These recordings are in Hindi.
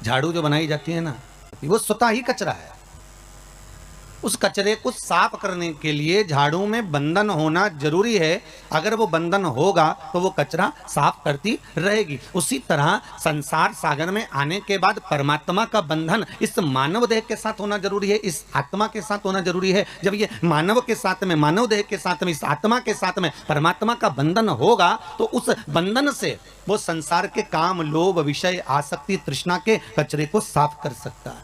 झाड़ू जो बनाई जाती है ना, वो स्वतः ही कचरा है। उस कचरे को साफ करने के लिए झाड़ू में बंधन होना जरूरी है। अगर वो बंधन होगा तो वो कचरा साफ करती रहेगी। उसी तरह संसार सागर में आने के बाद परमात्मा का बंधन इस मानव देह के साथ होना जरूरी है, इस आत्मा के साथ होना जरूरी है। जब ये मानव के साथ में, मानव देह के साथ में, इस आत्मा के साथ में परमात्मा का बंधन होगा तो उस बंधन से वो संसार के काम, लोभ, विषय, आसक्ति, तृष्णा के कचरे को साफ कर सकता है।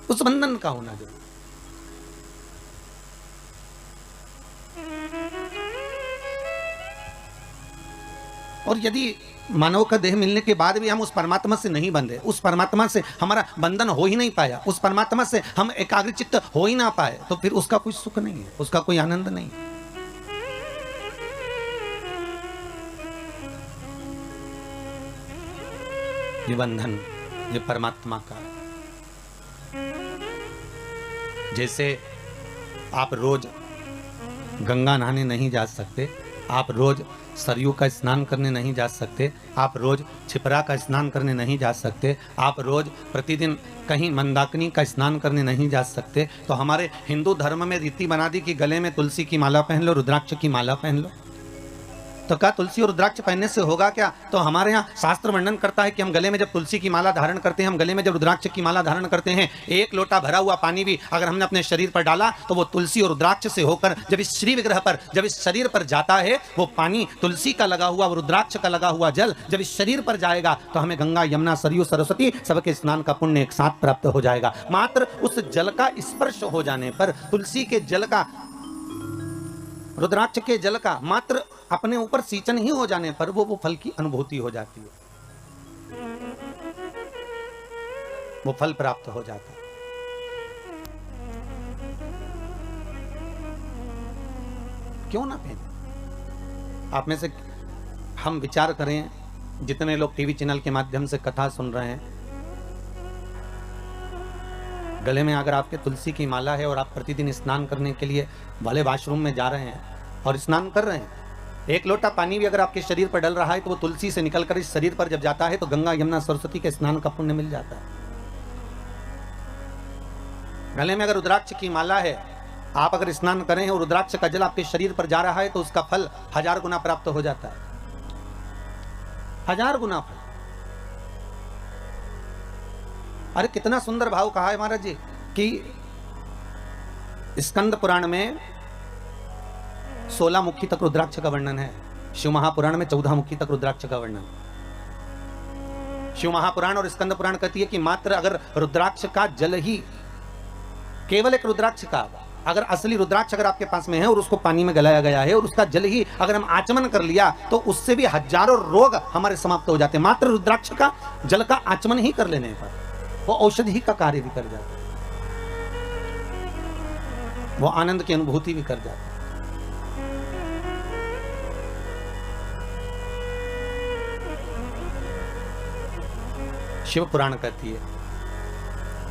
उस बंधन का होना जरूरी। और यदि मानव का देह मिलने के बाद भी हम उस परमात्मा से नहीं बंधे, उस परमात्मा से हमारा बंधन हो ही नहीं पाया, उस परमात्मा से हम एकाग्रचित्त हो ही ना पाए, तो फिर उसका कोई सुख नहीं है, उसका कोई आनंद नहीं है। ये बंधन ये परमात्मा का। जैसे आप रोज गंगा नहाने नहीं जा सकते, आप रोज सरयू का स्नान करने नहीं जा सकते, आप रोज छिपरा का स्नान करने नहीं जा सकते, आप रोज प्रतिदिन कहीं मंदाकिनी का स्नान करने नहीं जा सकते, तो हमारे हिंदू धर्म में रीति बना दी कि गले में तुलसी की माला पहन लो, रुद्राक्ष की माला पहन लो। तो क्या तुलसी और रुद्राक्ष पहनने से होगा क्या? तो हमारे यहाँ शास्त्र वर्णन करता है कि हम गले में जब तुलसी की माला धारण करते हैं, हम गले में जब रुद्राक्ष की माला धारण करते हैं, एक लोटा भरा हुआ पानी भी अगर हमने अपने शरीर पर डाला तो वो तुलसी और रुद्राक्ष से होकर जब इस श्री विग्रह पर, जब इस शरीर पर जाता है, वो पानी तुलसी का लगा हुआ, रुद्राक्ष का लगा हुआ जल जब इस शरीर पर जाएगा तो हमें गंगा, यमुना, सरयू, सरस्वती सबके स्नान का पुण्य एक साथ प्राप्त हो जाएगा। मात्र उस जल का स्पर्श हो जाने पर, तुलसी के जल का, रुद्राक्ष के जल का मात्र अपने ऊपर सींचन ही हो जाने पर वो फल की अनुभूति हो जाती है, वो फल प्राप्त हो जाता है। क्यों ना पहने? आप में से हम विचार करें, जितने लोग टीवी चैनल के माध्यम से कथा सुन रहे हैं, गले में अगर आपके तुलसी की माला है और आप प्रतिदिन स्नान करने के लिए भले वॉशरूम में जा रहे हैं और स्नान कर रहे हैं, एक लोटा पानी भी अगर आपके शरीर पर डल रहा है तो वो तुलसी से निकलकर इस शरीर पर जब जाता है तो गंगा, यमुना, सरस्वती के स्नान का पुण्य मिल जाता है। गले में अगर रुद्राक्ष की माला है, आप अगर स्नान करें और रुद्राक्ष का जल आपके शरीर पर जा रहा है तो उसका फल 1000 गुना प्राप्त हो जाता है, 1000 गुना फल। अरे कितना सुंदर भाव कहा है महाराज जी कि स्कंद पुराण में 16 मुखी तक रुद्राक्ष का वर्णन है, शिव महापुराण में 14 मुखी तक रुद्राक्ष का वर्णन। शिव महापुराण और स्कंद पुराण कहती है कि मात्र अगर रुद्राक्ष का जल ही, केवल एक रुद्राक्ष का, अगर असली रुद्राक्ष अगर आपके पास में है और उसको पानी में गलाया गया है और उसका जल ही अगर हम आचमन कर लिया तो उससे भी हजारों रोग हमारे समाप्त हो जाते हैं। मात्र रुद्राक्ष का जल का आचमन ही कर लेने पर वो औषधि का कार्य भी कर जाता है, वो आनंद की अनुभूति भी कर जाता है। शिव पुराण कहती है,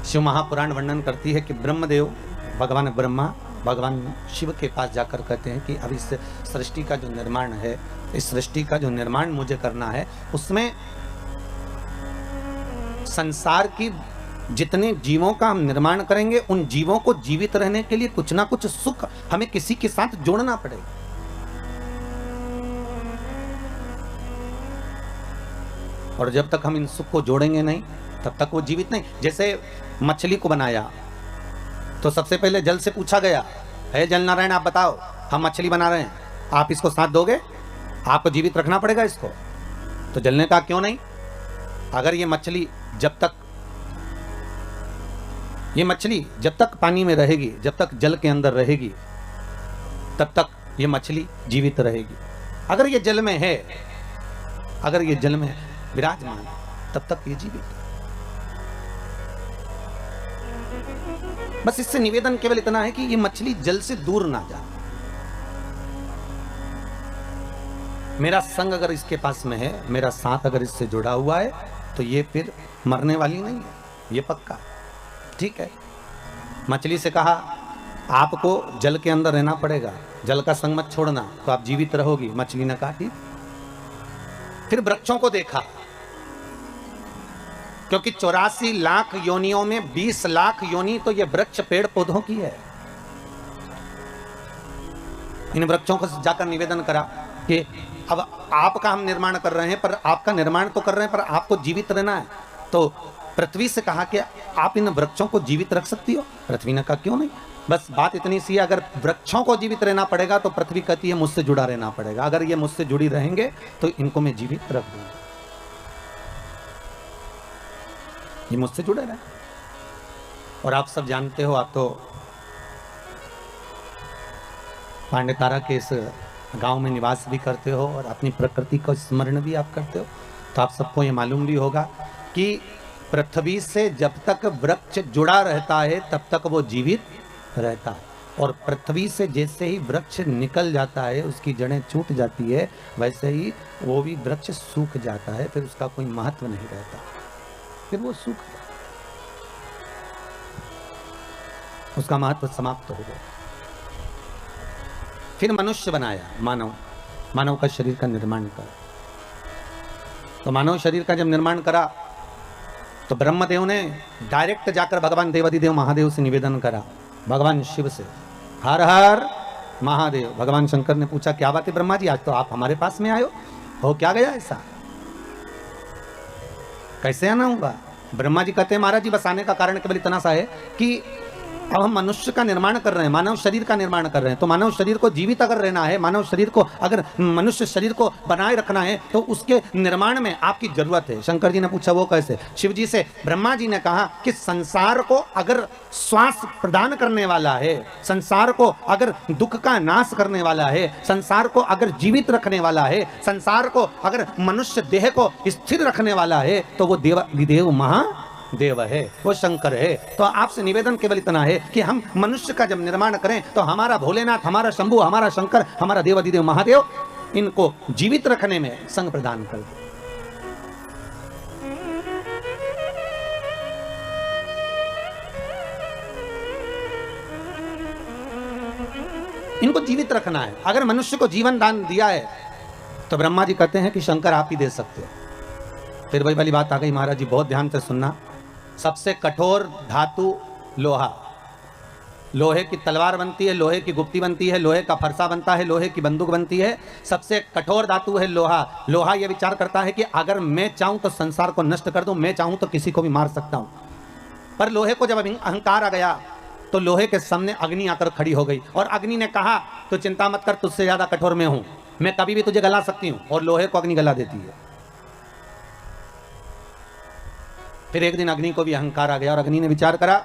शिव महापुराण वर्णन करती है कि ब्रह्मदेव, भगवान ब्रह्मा भगवान शिव के पास जाकर कहते हैं कि अब इस सृष्टि का जो निर्माण है, इस सृष्टि का जो निर्माण मुझे करना है, उसमें संसार की जितने जीवों का हम निर्माण करेंगे, उन जीवों को जीवित रहने के लिए कुछ ना कुछ सुख हमें किसी के साथ जोड़ना पड़ेगा। और जब तक हम इन सुख को जोड़ेंगे नहीं तब तक वो जीवित नहीं। जैसे मछली को बनाया तो सबसे पहले जल से पूछा गया, हे जल नारायण आप बताओ, हम मछली बना रहे हैं, आप इसको साथ दोगे? आपको जीवित रखना पड़ेगा इसको। तो जल ने कहा क्यों नहीं, अगर ये मछली जब तक पानी में रहेगी, जब तक जल के अंदर रहेगी, तब तक ये मछली जीवित रहेगी। अगर ये जल में है, अगर ये जल में विराजमान, तब तक ये जीवित। बस इससे निवेदन केवल इतना है कि ये मछली जल से दूर ना जाए। मेरा संग अगर इसके पास में है, मेरा साथ अगर इससे जुड़ा हुआ है, तो ये फिर मरने वाली नहीं है, ये पक्का। ठीक है, मछली से कहा आपको जल के अंदर रहना पड़ेगा, जल का संग मत छोड़ना, तो आप जीवित रहोगी। मछली ने कहा ठीक। फिर वृक्षों को देखा, क्योंकि 84 लाख योनियों में 20 लाख योनि तो ये वृक्ष पेड़ पौधों की है। इन वृक्षों को जाकर निवेदन करा कि अब आपका हम निर्माण कर रहे हैं, पर आपका निर्माण तो कर रहे हैं, पर आपको जीवित रहना है। तो पृथ्वी से कहा कि आप इन वृक्षों को जीवित रख सकती हो। पृथ्वी ने कहा क्यों नहीं, बस बात इतनी सी है, अगर वृक्षों को जीवित रहना पड़ेगा तो पृथ्वी कहती है मुझसे जुड़ा रहना पड़ेगा। अगर ये मुझसे जुड़ी रहेंगे तो इनको मैं जीवित रख दूंगा, ये मुझसे जुड़े रहे। और आप सब जानते हो, आप तो पांडेतारा के इस गांव में निवास भी करते हो और अपनी प्रकृति को स्मरण भी आप करते हो, तो आप सबको ये मालूम भी होगा कि पृथ्वी से जब तक वृक्ष जुड़ा रहता है तब तक वो जीवित रहता है, और पृथ्वी से जैसे ही वृक्ष निकल जाता है, उसकी जड़ें छूट जाती है, वैसे ही वो भी वृक्ष सूख जाता है, फिर उसका कोई महत्व नहीं रहता, फिर वो सूख जाता, उसका महत्व समाप्त हो गया। फिर मनुष्य बनाया, मानव का शरीर का निर्माण करा। तो मानव शरीर का जब निर्माण करा तो ब्रह्मदेव ने डायरेक्ट जाकर भगवान देवादिदेव महादेव से निवेदन करा, भगवान शिव से, हर हर महादेव। भगवान शंकर ने पूछा क्या बात है ब्रह्मा जी, आज तो आप हमारे पास में आयो हो, क्या गया ऐसा, कैसे आना होगा? ब्रह्मा जी कहते हैं महाराज जी बस आने का कारण केवल इतना सा है कि अब हम मनुष्य का निर्माण कर रहे हैं, मानव शरीर का निर्माण कर रहे हैं, तो मानव शरीर को जीवित अगर रहना है, मानव शरीर को अगर मनुष्य शरीर को बनाए रखना है, तो उसके निर्माण में आपकी जरूरत है। शंकर जी ने पूछा वो कैसे? शिव जी से ब्रह्मा जी ने कहा कि संसार को अगर श्वास प्रदान करने वाला है, संसार को अगर दुख का नाश करने वाला है, संसार को अगर जीवित रखने वाला है, संसार को अगर मनुष्य देह को स्थिर रखने वाला है, तो वो देवादिदेव महादेव है, वो शंकर है। तो आपसे निवेदन केवल इतना है कि हम मनुष्य का जब निर्माण करें तो हमारा भोलेनाथ, हमारा शंभु, हमारा शंकर, हमारा देवादिदेव महादेव इनको जीवित रखने में संग प्रदान कर दे। इनको जीवित रखना है। अगर मनुष्य को जीवन दान दिया है तो ब्रह्मा जी कहते हैं कि शंकर आप ही दे सकते हो। फिर वही वाली बात आ गई, महाराज जी बहुत ध्यान से सुनना। सबसे कठोर धातु लोहा, लोहे की तलवार बनती है, लोहे की गुप्ती बनती है, लोहे का फरसा बनता है, लोहे की बंदूक बनती है। सबसे कठोर धातु है लोहा। लोहा यह विचार करता है कि अगर मैं चाहूं तो संसार को नष्ट कर दूं, मैं चाहूं तो किसी को भी मार सकता हूं। पर लोहे को जब अहंकार आ गया तो लोहे के सामने अग्नि आकर खड़ी हो गई, और अग्नि ने कहा तो चिंता मत कर, तुझसे ज्यादा कठोर मैं हूं, मैं कभी भी तुझे गला सकती हूं। और लोहे को अग्नि गला देती है। फिर एक दिन अग्नि को भी अहंकार आ गया और अग्नि ने विचार करा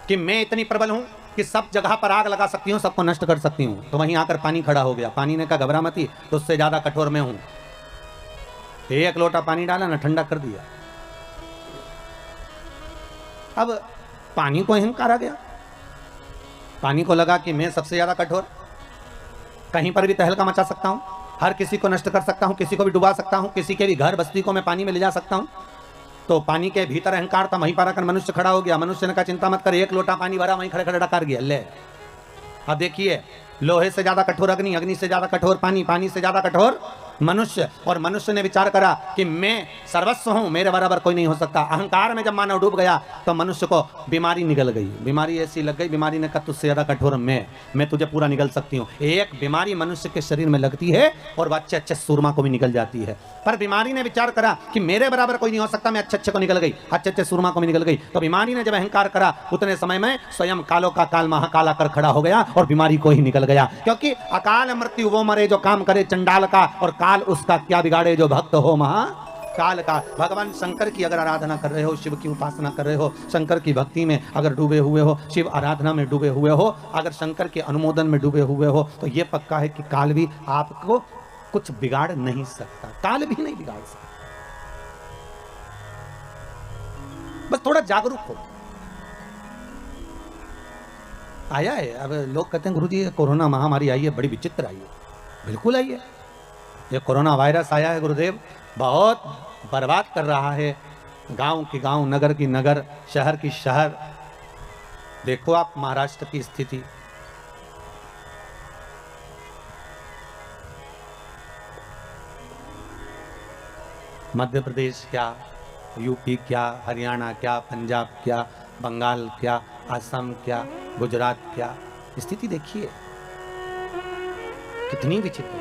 कि मैं इतनी प्रबल हूं कि सब जगह पर आग लगा सकती हूं, सबको नष्ट कर सकती हूं। तो वहीं आकर पानी खड़ा हो गया। पानी ने कहा घबरा मती, तुझसे ज्यादा कठोर मैं हूं। एक लोटा पानी डाला ना, ठंडा कर दिया। अब पानी को अहंकार आ गया। पानी को लगा कि मैं सबसे ज्यादा कठोर, कहीं पर भी तहलका मचा सकता हूं, हर किसी को नष्ट कर सकता हूं, किसी को भी डुबा सकता हूं, किसी के भी घर बस्ती को मैं पानी में ले जा सकता हूं। तो पानी के भीतर अहंकार था, वहीं पर आकर मनुष्य खड़ा हो गया। मनुष्य ने कहा चिंता मत कर, एक लोटा पानी भरा, वहीं खड़े खड़े डकार गया। ले अब देखिए, लोहे से ज्यादा कठोर अग्नि, अग्नि से ज्यादा कठोर पानी, पानी से ज्यादा कठोर मनुष्य। और मनुष्य ने विचार करा कि मैं सर्वस्व हूं, मेरे बराबर कोई नहीं हो सकता। अहंकार में जब मानव डूब गया तो मनुष्य को बीमारी निकल गई। बीमारी ऐसी लग गई, बीमारी ने कहा तुझसे ज्यादा कठोर मैं तुझे पूरा निगल सकती हूँ। एक बीमारी मनुष्य के शरीर में लगती है और वह अच्छे अच्छे सूरमा को भी निकल जाती है। पर बीमारी ने विचार करा कि मेरे बराबर कोई नहीं हो सकता, मैं अच्छे अच्छे को निकल गई, अच्छे अच्छे सूरमा को भी निकल गई। तो बीमारी ने जब अहंकार करा, उतने समय में स्वयं कालों का काल महाकाल आकर खड़ा हो गया और बीमारी को ही निकल गया। क्योंकि अकाल मृत्यु वो मरे जो काम करे चंडाल का, और काल उसका क्या बिगाड़े जो भक्त हो महाकाल का। भगवान शंकर की अगर आराधना कर रहे हो, शिव की उपासना कर रहे हो, शंकर की भक्ति में अगर डूबे हुए हो, शिव आराधना में डूबे हुए हो, अगर शंकर के अनुमोदन में डूबे हुए हो, तो यह पक्का है कि काल भी आपको कुछ बिगाड़ नहीं सकता। काल भी नहीं बिगाड़ सकता। बस थोड़ा जागरूक हो। आया है, अब लोग कहते हैं गुरुजी कोरोना महामारी आई है, बड़ी विचित्र आई है। बिल्कुल आई है। ये कोरोना वायरस आया है गुरुदेव, बहुत बर्बाद कर रहा है। गांव की गांव, नगर की नगर, शहर की शहर। देखो आप महाराष्ट्र की स्थिति, मध्य प्रदेश क्या, यूपी क्या, हरियाणा क्या, पंजाब क्या, बंगाल क्या, असम क्या, गुजरात क्या, स्थिति देखिए कितनी विचित्र,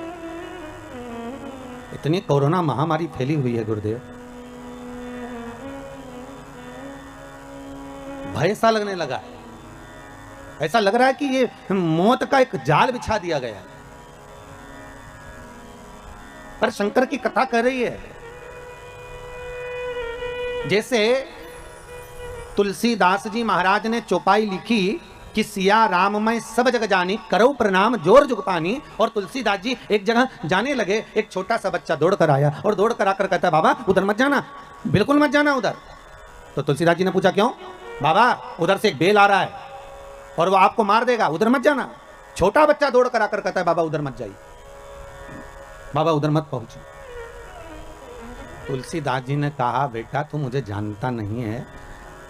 इतनी कोरोना महामारी फैली हुई है गुरुदेव, भय सा लगने लगा है। ऐसा लग रहा है कि ये मौत का एक जाल बिछा दिया गया है। पर शंकर की कथा कह रही है, जैसे तुलसीदास जी महाराज ने चौपाई लिखी कि सिया राम मैं सब जग जानी, करो प्रणाम जोर जुग पानी, और तुलसीदास जी एक जगह जाने लगे, एक छोटा सा बच्चा दौड़ कर आया और दौड़ कर आकर कहता, बाबा उधर मत जाना, बिल्कुल मत जाना उधर। तो तुलसीदास जी ने पूछा क्यों? बाबा उधर से एक बेल आ रहा है और वो आपको मार देगा, उधर मत जाना। छोटा बच्चा दौड़ कर आकर कहता है, बाबा उधर मत जाइए, बाबा उधर मत पहुंचे। तुलसीदास जी ने कहा, बेटा तू मुझे जानता नहीं है,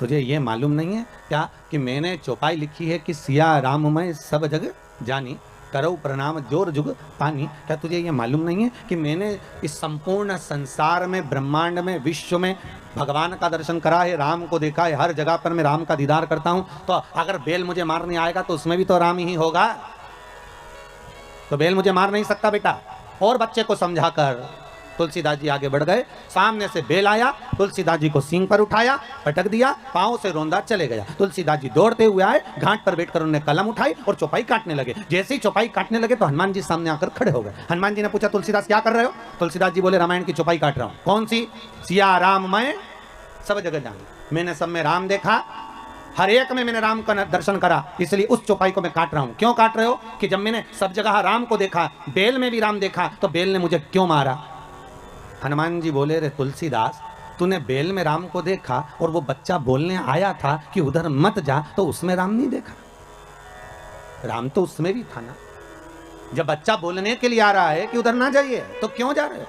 तुझे ये मालूम नहीं है क्या कि मैंने चौपाई लिखी है कि सिया राम मैं सब जग जानी, करो प्रणाम जोर जुग पानी। क्या तुझे ये मालूम नहीं है कि मैंने इस संपूर्ण संसार में, ब्रह्मांड में, विश्व में भगवान का दर्शन करा है, राम को देखा है, हर जगह पर मैं राम का दीदार करता हूं। तो अगर बेल मुझे मारने आएगा तो उसमें भी तो राम ही होगा, तो बेल मुझे मार नहीं सकता बेटा। और बच्चे को समझाकर तुलसीदास जी आगे बढ़ गए। सामने से बेल आया, तुलसीदास जी को सींग पर उठाया, पटक दिया, पांव से रोंदा चले गया। तुलसीदास जी दौड़ते हुए आए, घाट पर बैठकर उन्होंने कलम उठाई और चौपाई काटने लगे। जैसे ही चौपाई काटने लगे तो हनुमान जी सामने आकर खड़े हो गए। हनुमान जी ने पूछा, तुलसीदास क्या कर रहे हो? तुलसीदास जी बोले, रामायण की चौपाई काट रहा हूं। कौन सी? सिया राम मैं सब जगह जानी, मैंने सब में राम देखा, हर एक में मैंने राम का दर्शन करा, इसलिए उस चौपाई को मैं काट रहा हूं। क्यों काट रहे हो? कि जब मैंने सब जगह राम को देखा, बेल में भी राम देखा, तो बेल ने मुझे क्यों मारा? हनुमान जी बोले, रे तुलसीदास, तूने बेल में राम को देखा और वो बच्चा बोलने आया था कि उधर मत जा, तो उसमें राम नहीं देखा? राम तो उसमें भी था ना। जब बच्चा बोलने के लिए आ रहा है कि उधर ना जाइए, तो क्यों जा रहे हो?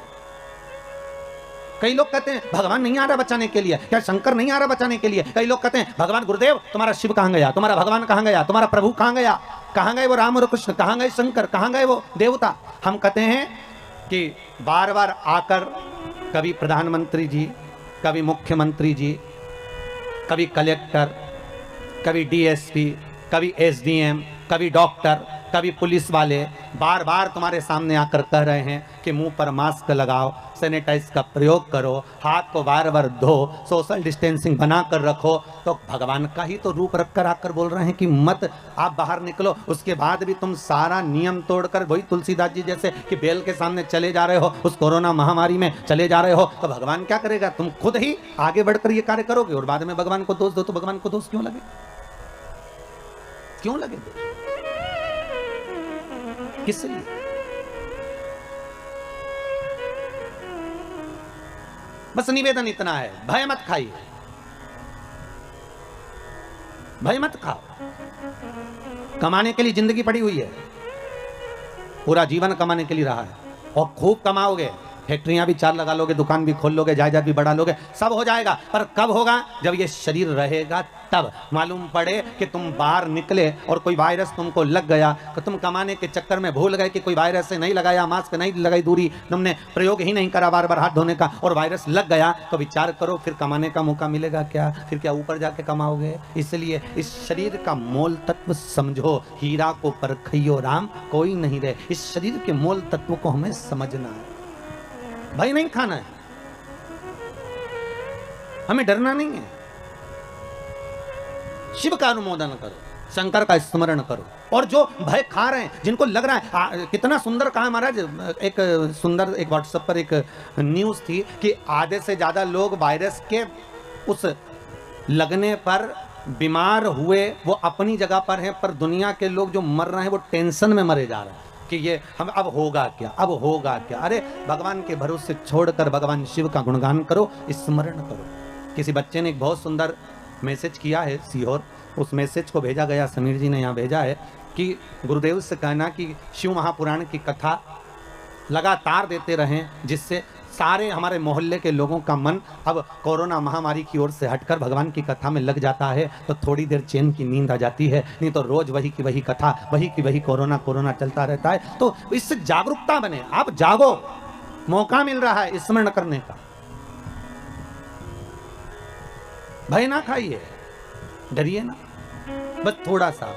कई लोग कहते हैं भगवान नहीं आ रहा बचाने के लिए, क्या शंकर नहीं आ रहा बचाने के लिए? कई लोग कहते हैं भगवान गुरुदेव तुम्हारा शिव कहां गया, तुम्हारा भगवान कहां गया, तुम्हारा प्रभु कहां गया, कहां गए वो राम और कृष्ण, कहां गए शंकर, कहां गए वो देवता? हम कहते हैं कि बार बार आकर कभी प्रधानमंत्री जी, कभी मुख्यमंत्री जी, कभी कलेक्टर, कभी डीएसपी, कभी एसडीएम, कभी डॉक्टर, कभी पुलिस वाले बार बार तुम्हारे सामने आकर कह रहे हैं कि मुंह पर मास्क लगाओ, सैनिटाइज का प्रयोग करो, हाथ को बार बार धो, सोशल डिस्टेंसिंग बना कर रखो। तो भगवान का ही तो रूप रखकर आकर बोल रहे हैं कि मत आप बाहर निकलो। उसके बाद भी तुम सारा नियम तोड़कर वही तुलसीदास जी जैसे कि बेल के सामने चले जा रहे हो, उस कोरोना महामारी में चले जा रहे हो। तो भगवान क्या करेगा? तुम खुद ही आगे बढ़कर ये कार्य करोगे और बाद में भगवान को दोष दो। तो भगवान को दोष क्यों लगे? क्यों लगे? किस लिए? बस निवेदन इतना है, भय मत खाइए, भय मत खाओ। कमाने के लिए जिंदगी पड़ी हुई है, पूरा जीवन कमाने के लिए रहा है, और खूब कमाओगे, फैक्ट्रियां भी 4 लगा लोगे, दुकान भी खोल लोगे, जायदाद भी बढ़ा लोगे, सब हो जाएगा। पर कब होगा? जब ये शरीर रहेगा तब। मालूम पड़े कि तुम बाहर निकले और कोई वायरस तुमको लग गया, तो तुम कमाने के चक्कर में भूल गए कि कोई वायरस से नहीं लगाया, मास्क नहीं लगाई, दूरी तुमने प्रयोग ही नहीं करा बार बार हाथ धोने का, और वायरस लग गया, तो विचार करो फिर कमाने का मौका मिलेगा क्या? फिर क्या ऊपर जाके कमाओगे? इसलिए इस शरीर का मोल तत्व समझो, हीरा को परखियो राम कोई नहीं रहे। इस शरीर के मोल तत्व को हमें समझना है, भय नहीं खाना है, हमें डरना नहीं है। शिव का अनुमोदन करो, शंकर का स्मरण करो। और जो भय खा रहे हैं, जिनको लग रहा है, कितना सुंदर कहा महाराज, एक व्हाट्सएप पर एक न्यूज थी कि आधे से ज्यादा लोग वायरस के उस लगने पर बीमार हुए वो अपनी जगह पर हैं, पर दुनिया के लोग जो मर रहे हैं वो टेंशन में मरे जा रहे हैं कि ये हम अब होगा क्या, अब होगा क्या। अरे भगवान के भरोसे छोड़कर भगवान शिव का गुणगान करो, स्मरण करो। किसी बच्चे ने एक बहुत सुंदर मैसेज किया है सीहोर, उस मैसेज को भेजा गया, समीर जी ने यहाँ भेजा है कि गुरुदेव से कहना कि शिव महापुराण की कथा लगातार देते रहें, जिससे सारे हमारे मोहल्ले के लोगों का मन अब कोरोना महामारी की ओर से हटकर भगवान की कथा में लग जाता है, तो थोड़ी देर चैन की नींद आ जाती है। नहीं तो रोज वही की वही कथा, वही की वही कोरोना चलता रहता है। तो इससे जागरूकता बने, आप जागो, मौका मिल रहा है स्मरण करने का। भय ना खाइए, डरिए ना, बस थोड़ा सा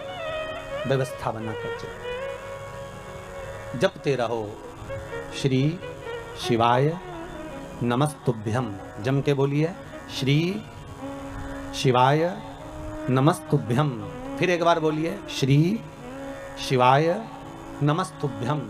व्यवस्था बना कर चलो। जपते रहो श्री शिवाय नमस्तुभ्यम। जम के बोलिए श्री शिवाय नमस्तुभ्यम। फिर एक बार बोलिए श्री शिवाय नमस्तुभ्यम।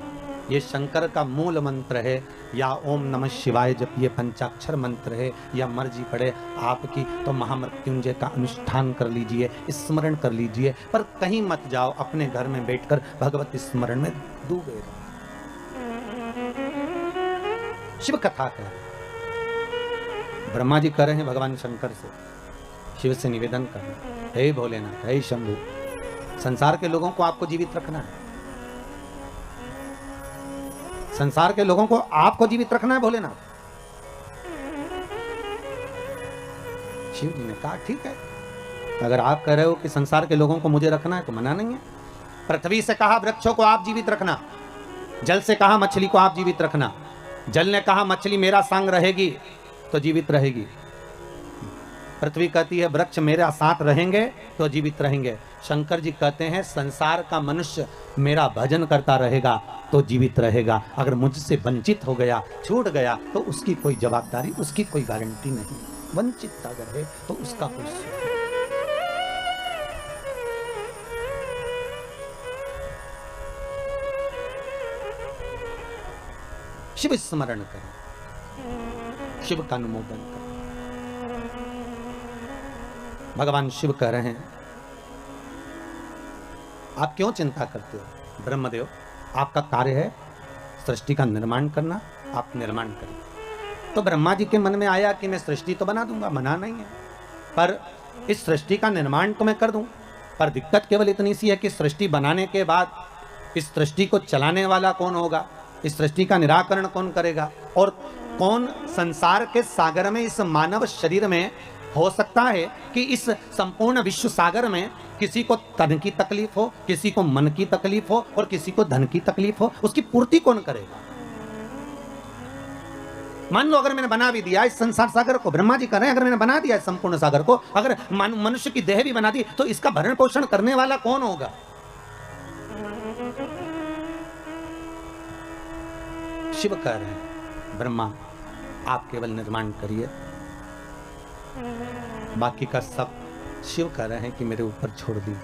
ये शंकर का मूल मंत्र है, या ओम नमः शिवाय जपिए पंचाक्षर मंत्र है, या मर्जी पड़े आपकी तो महामृत्युंजय का अनुष्ठान कर लीजिए, स्मरण कर लीजिए, पर कहीं मत जाओ, अपने घर में बैठकर भगवत स्मरण में डूबे रहो। शिव कथा कह ब्रह्मा जी कह रहे हैं भगवान शंकर से, शिव से निवेदन करना, हे भोलेनाथ, हे शंभु, संसार के लोगों को आपको जीवित रखना है, संसार के लोगों को आपको जीवित रखना है भोलेनाथ। शिव जी ने कहा ठीक है, अगर आप कह रहे हो कि संसार के लोगों को मुझे रखना है तो मना नहीं है। पृथ्वी से कहा वृक्षों को आप जीवित रखना, जल से कहा मछली को आप जीवित रखना, जल ने कहा मछली मेरा संग रहेगी तो जीवित रहेगी, पृथ्वी कहती है वृक्ष मेरा साथ रहेंगे तो जीवित रहेंगे। शंकर जी कहते हैं संसार का मनुष्य मेरा भजन करता रहेगा तो जीवित रहेगा, अगर मुझसे वंचित हो गया, छूट गया तो उसकी कोई जवाबदारी, उसकी कोई गारंटी नहीं। वंचित अगर है तो उसका कोई शिव स्मरण करें, शिव का अनुमोदन करें। भगवान शिव कह रहे हैं आप क्यों चिंता करते हो ब्रह्मदेव, आपका कार्य है सृष्टि का निर्माण करना, आप निर्माण करें। तो ब्रह्मा जी के मन में आया कि मैं सृष्टि तो बना दूंगा, मना नहीं है, पर इस सृष्टि का निर्माण तो मैं कर दूं, पर दिक्कत केवल इतनी सी है कि सृष्टि बनाने के बाद इस सृष्टि को चलाने वाला कौन होगा, इस सृष्टि का निराकरण कौन करेगा, और कौन संसार के सागर में, इस मानव शरीर में हो सकता है कि इस संपूर्ण विश्व सागर में किसी को तन की तकलीफ हो, किसी को मन की तकलीफ हो और किसी को धन की तकलीफ हो, उसकी पूर्ति कौन करेगा। मान लो अगर मैंने बना भी दिया इस संसार सागर को, ब्रह्मा जी कर रहे हैं, अगर मैंने बना दिया इस संपूर्ण सागर को, अगर मनुष्य की देह भी बना दी तो इसका भरण पोषण करने वाला कौन होगा। शिव कह रहे हैं ब्रह्मा आप केवल निर्माण करिए, बाकी का सब शिव कह रहे हैं कि मेरे ऊपर छोड़ दी,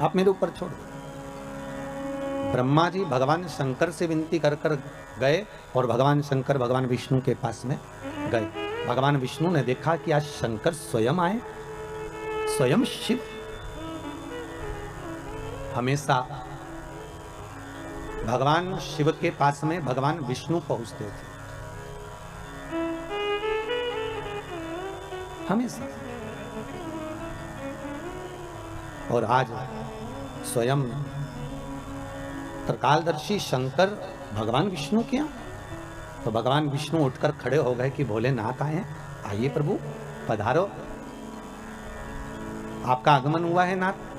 आप मेरे ऊपर छोड़ दो। ब्रह्मा जी भगवान शंकर से विनती कर कर गए और भगवान शंकर भगवान विष्णु के पास में गए। भगवान विष्णु ने देखा कि आज शंकर स्वयं आए, स्वयं शिव। हमेशा भगवान शिव के पास में भगवान विष्णु पहुंचते थे, हमेशा। और आज स्वयं त्रिकालदर्शी शंकर भगवान विष्णु के यहाँ, तो भगवान विष्णु उठकर खड़े हो गए कि भोलेनाथ आए हैं, आइए प्रभु पधारो, आपका आगमन हुआ है नाथ।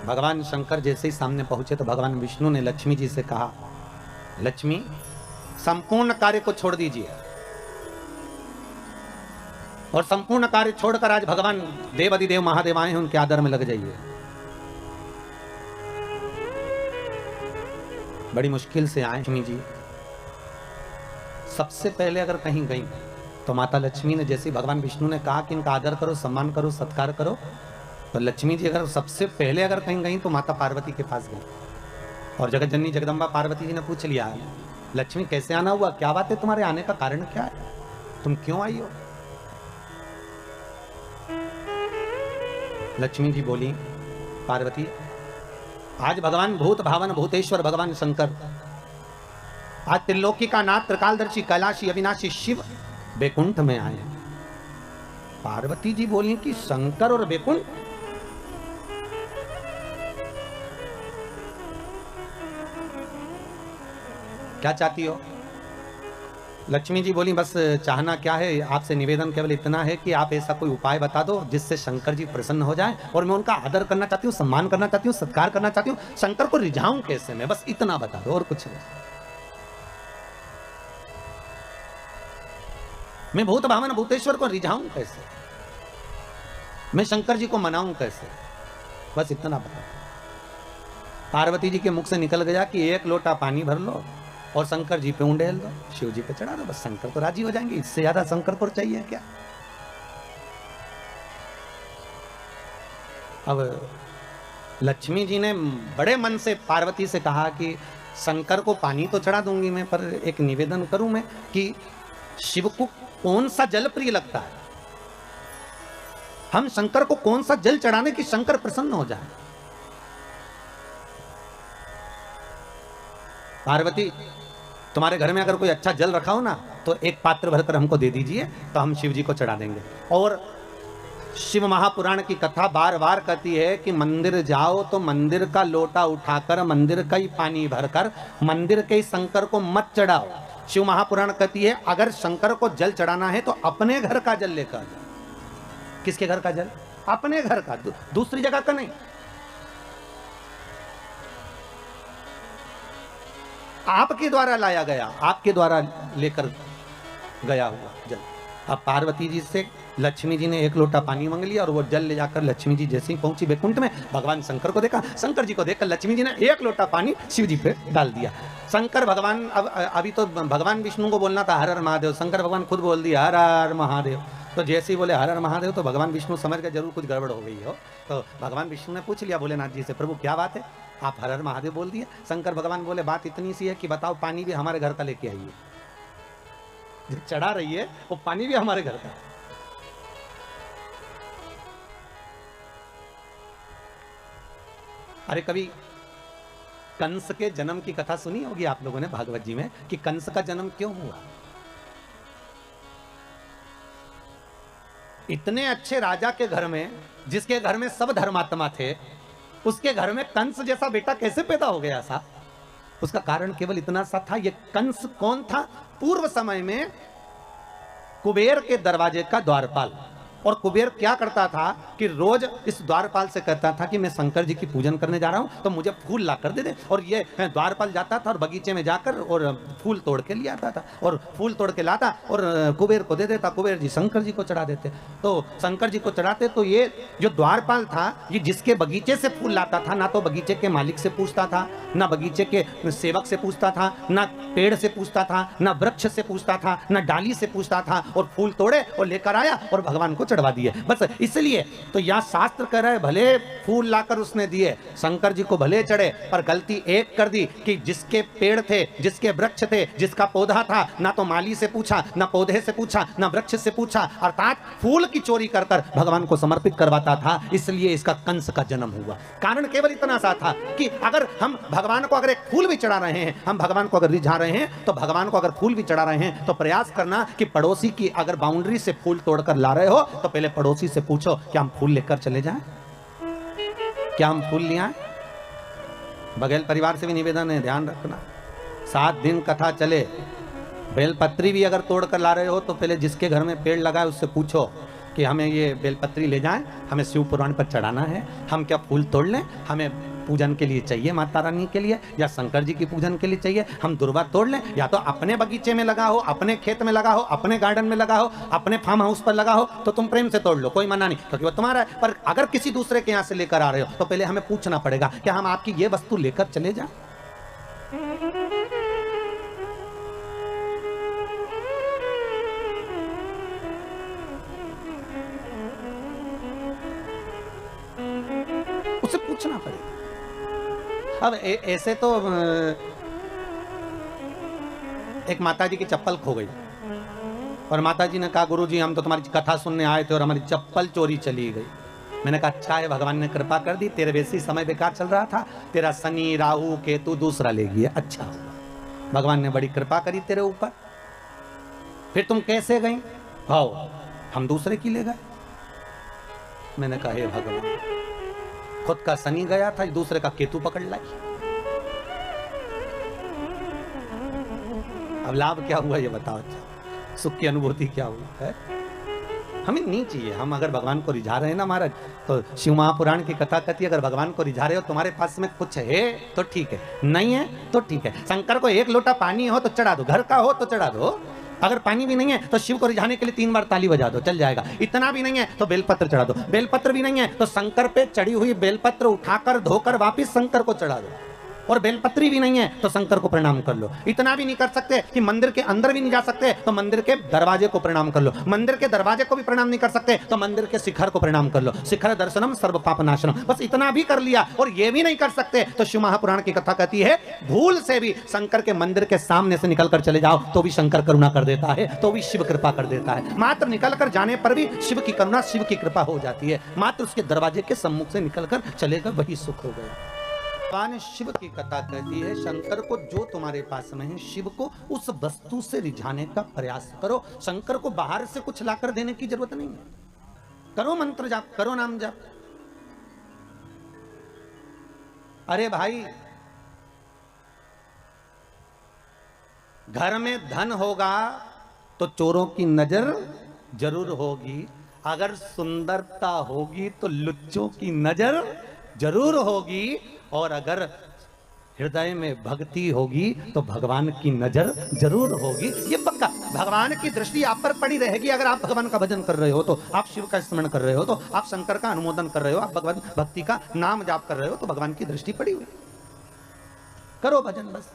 भगवान शंकर जैसे ही सामने पहुंचे तो भगवान विष्णु ने लक्ष्मी जी से कहा, लक्ष्मी संपूर्ण कार्य को छोड़ दीजिए और संपूर्ण कार्य छोड़कर आज भगवान देवाधिदेव महादेव आए हैं, उनके आदर में लग जाइए। बड़ी मुश्किल से आए लक्ष्मी जी। सबसे पहले अगर कहीं गई तो माता लक्ष्मी ने, जैसे भगवान विष्णु ने कहा कि इनका आदर करो, सम्मान करो, सत्कार करो, तो लक्ष्मी जी अगर सबसे पहले अगर कहीं गई तो माता पार्वती के पास गई और जगत जननी जगदम्बा पार्वती जी ने पूछ लिया, लक्ष्मी कैसे आना हुआ, क्या बात है, तुम्हारे आने का कारण क्या है, तुम क्यों आई हो। लक्ष्मी जी बोली, पार्वती आज भगवान भूत भावन भूतेश्वर भगवान शंकर, आज त्रिलोकी का नाथ त्रिकालदर्शी कैलाशी अविनाशी शिव बैकुंठ में आए हैं। पार्वती जी बोली कि शंकर और बैकुंठ, क्या चाहती हो। लक्ष्मी जी बोली बस चाहना क्या है, आपसे निवेदन केवल इतना है कि आप ऐसा कोई उपाय बता दो जिससे शंकर जी प्रसन्न हो जाएं, और मैं उनका आदर करना चाहती हूँ, सम्मान करना चाहती हूँ, सत्कार करना चाहती हूँ, शंकर को रिझाऊं कैसे मैं, बस इतना बता दो और कुछ नहीं। मैं भूत भावन भूतेश्वर को रिझाऊं कैसे, मैं शंकर जी को मनाऊं कैसे? बस इतना पता। पार्वती जी के मुख से निकल गया कि एक लोटा पानी भर लो और शंकर जी पे उंडेल दो, शिव जी पे चढ़ा दो, बस शंकर तो राजी हो जाएंगे। इससे ज्यादा शंकर को चाहिए क्या? अब लक्ष्मी जी ने बड़े मन से पार्वती से कहा कि शंकर को पानी तो चढ़ा दूंगी मैं, पर एक निवेदन करूं मैं कि शिव को कौन सा जल प्रिय लगता है, हम शंकर को कौन सा जल चढ़ाने कि शंकर प्रसन्न हो जाए। पार्वती, तुम्हारे घर में अगर कोई अच्छा जल रखा हो ना तो एक पात्र भरकर हमको दे दीजिए, तो हम शिव जी को चढ़ा देंगे। और शिव महापुराण की कथा बार बार कहती है कि मंदिर जाओ तो मंदिर का लोटा उठाकर मंदिर का ही पानी भरकर मंदिर के ही शंकर को मत चढ़ाओ। शिव महापुराण कहती है अगर शंकर को जल चढ़ाना है तो अपने घर का जल लेकर जाओ। किसके घर का जल? अपने घर का, दूसरी जगह का नहीं। आपके द्वारा लाया गया, आपके द्वारा लेकर गया हुआ जल। अब पार्वती जी से लक्ष्मी जी ने एक लोटा पानी मांग लिया और वो जल ले जाकर लक्ष्मी जी जैसे ही पहुंची बैकुंठ में, भगवान शंकर को देखा, शंकर जी को देखकर लक्ष्मी जी ने एक लोटा पानी शिव जी पे डाल दिया। शंकर भगवान, अब अभी तो भगवान विष्णु को बोलना था हर हर महादेव, शंकर भगवान खुद बोल दिया हर हर महादेव। तो जैसे ही बोले हर हर महादेव तो भगवान विष्णु समझ गए जरूर कुछ गड़बड़ हो गई हो। तो भगवान विष्णु ने पूछ लिया भोलेनाथ जी से, प्रभु क्या बात है, आप हर हर महादेव बोल दिए। शंकर भगवान बोले बात इतनी सी है कि बताओ पानी भी हमारे घर का लेके आइए, जो चढ़ा रही है वो पानी भी हमारे घर का। अरे कभी कंस के जन्म की कथा सुनी होगी आप लोगों ने भागवत जी में कि कंस का जन्म क्यों हुआ। इतने अच्छे राजा के घर में, जिसके घर में सब धर्मात्मा थे, उसके घर में कंस जैसा बेटा कैसे पैदा हो गया सा? उसका कारण केवल इतना सा था, ये कंस कौन था? पूर्व समय में कुबेर के दरवाजे का द्वारपाल। और कुबेर क्या करता था कि रोज इस द्वारपाल से कहता था कि मैं शंकर जी की पूजन करने जा रहा हूं तो मुझे फूल ला कर दे दे। और ये द्वारपाल जाता था और बगीचे में जाकर और फूल तोड़ के ले आता था और फूल तोड़ के लाता और कुबेर को दे देता। कुबेर जी शंकर जी को चढ़ा देते। तो शंकर जी को चढ़ाते तो ये जो द्वारपाल था ये जिसके बगीचे से फूल लाता था, ना तो बगीचे के मालिक से पूछता था, ना बगीचे के सेवक से पूछता था, ना पेड़ से पूछता था, ना वृक्ष से पूछता था, ना डाली से पूछता था, और फूल तोड़े और लेकर आया और भगवान को चढ़वा दिए। बस इसलिए तो यहां शास्त्र कह रहा है भले फूल लाकर उसने दिए, शंकर जी को भले चढ़े, पर गलती एक कर दी कि जिसके पेड़ थे, जिसके वृक्ष थे, जिसका पौधा था, ना तो माली से पूछा, ना पौधे से पूछा, ना वृक्ष से पूछा, अर्थात फूल की चोरी कर कर भगवान को समर्पित करवाता था। इसलिए इसका कंस का जन्म हुआ। कारण केवल इतना सा था कि अगर हम भगवान को अगर एक फूल भी चढ़ा रहे हैं, हम भगवान को अगर रिझा रहे हैं, तो भगवान को अगर फूल भी चढ़ा रहे हैं तो प्रयास करना कि पड़ोसी की अगर बाउंड्री से फूल तोड़कर ला रहे हो तो पहले पड़ोसी से पूछो क्या हम फूल लेकर चले जाएं, क्या हम फूल ले आए। बघेल परिवार से भी निवेदन है, ध्यान रखना 7 दिन कथा चले, बेलपत्री भी अगर तोड़ कर ला रहे हो तो पहले जिसके घर में पेड़ लगा है उससे पूछो कि हमें ये बेलपत्री ले जाएं, हमें शिव पुराण पर चढ़ाना है, हम क्या फूल तोड़ लें, हमें पूजन के लिए चाहिए माता रानी के लिए या शंकर जी की पूजन के लिए चाहिए, हम दुर्वा तोड़ लें। या तो अपने बगीचे में लगा हो, अपने खेत में लगा हो, अपने गार्डन में लगा हो, अपने फार्म हाउस पर लगा हो तो तुम प्रेम से तोड़ लो, कोई मना नहीं, क्योंकि वो तुम्हारा है। पर अगर किसी दूसरे के यहाँ से लेकर आ रहे हो तो पहले हमें पूछना पड़ेगा क्या हम आपकी ये वस्तु लेकर चले जाएं। उसे पूछना पड़ेगा। अब ऐसे तो एक माताजी की चप्पल खो गई और माताजी ने कहा गुरुजी हम तो तुम्हारी कथा सुनने आए थे और हमारी चप्पल चोरी चली गई। मैंने कहा अच्छा है, भगवान ने कृपा कर दी, तेरे वैसे ही समय बेकार चल रहा था, तेरा शनि राहु केतु दूसरा ले गया, अच्छा हुआ, भगवान ने बड़ी कृपा करी तेरे ऊपर। फिर तुम कैसे गई? आओ हम दूसरे की ले गए। मैंने कहा हे भगवान, खुद का शनि गया था, दूसरे का केतु पकड़ लाई। अब लाभ क्या हुआ ये बताओ, सुख की अनुभूति क्या हुई है? हमें नहीं चाहिए। हम अगर भगवान को रिझा रहे हैं ना महाराज, तो शिव महापुराण की कथा कहती है अगर भगवान को रिझा रहे हो तुम्हारे पास में कुछ है तो ठीक है, नहीं है तो ठीक है। शंकर को एक लोटा पानी हो तो चढ़ा दो, घर का हो तो चढ़ा दो, अगर पानी भी नहीं है तो शिव को रिझाने के लिए 3 बार ताली बजा दो, चल जाएगा। इतना भी नहीं है तो बेलपत्र चढ़ा दो। बेलपत्र भी नहीं है तो शंकर पे चढ़ी हुई बेलपत्र उठाकर धोकर वापिस शंकर को चढ़ा दो। और बेलपत्री भी नहीं है तो शंकर को प्रणाम कर लो। इतना भी नहीं कर सकते कि मंदिर के अंदर भी नहीं जा सकते तो मंदिर के दरवाजे को प्रणाम कर लो। मंदिर के दरवाजे को भी प्रणाम नहीं कर सकते तो मंदिर के शिखर को प्रणाम कर लो। शिखर दर्शनम सर्व पाप नाशनम। बस इतना भी कर लिया और ये भी नहीं कर सकते तो शिव महापुराण की कथा कहती है भूल से भी शंकर के मंदिर के सामने से निकल कर चले जाओ तो भी शंकर करुणा कर देता है, तो भी शिव कृपा कर देता है। मात्र निकल कर जाने पर भी शिव की करुणा, शिव की कृपा हो जाती है। मात्र उसके दरवाजे के सम्मुख से निकल कर चलेगा वही सुख हो गया। भगवान शिव की कथा कहती है शंकर को जो तुम्हारे पास में है शिव को उस वस्तु से रिझाने का प्रयास करो। शंकर को बाहर से कुछ लाकर देने की जरूरत नहीं है। करो मंत्र जाप, करो नाम जाप। अरे भाई घर में धन होगा तो चोरों की नजर जरूर होगी, अगर सुंदरता होगी तो लुच्चों की नजर जरूर होगी, और अगर हृदय में भक्ति होगी तो भगवान की नजर जरूर होगी। ये पक्का, भगवान की दृष्टि आप पर पड़ी रहेगी। अगर आप भगवान का भजन कर रहे हो तो, आप शिव का स्मरण कर रहे हो तो, आप शंकर का अनुमोदन कर रहे हो, आप भगवान भक्ति का नाम जाप कर रहे हो तो भगवान की दृष्टि पड़ी हुई। करो भजन बस।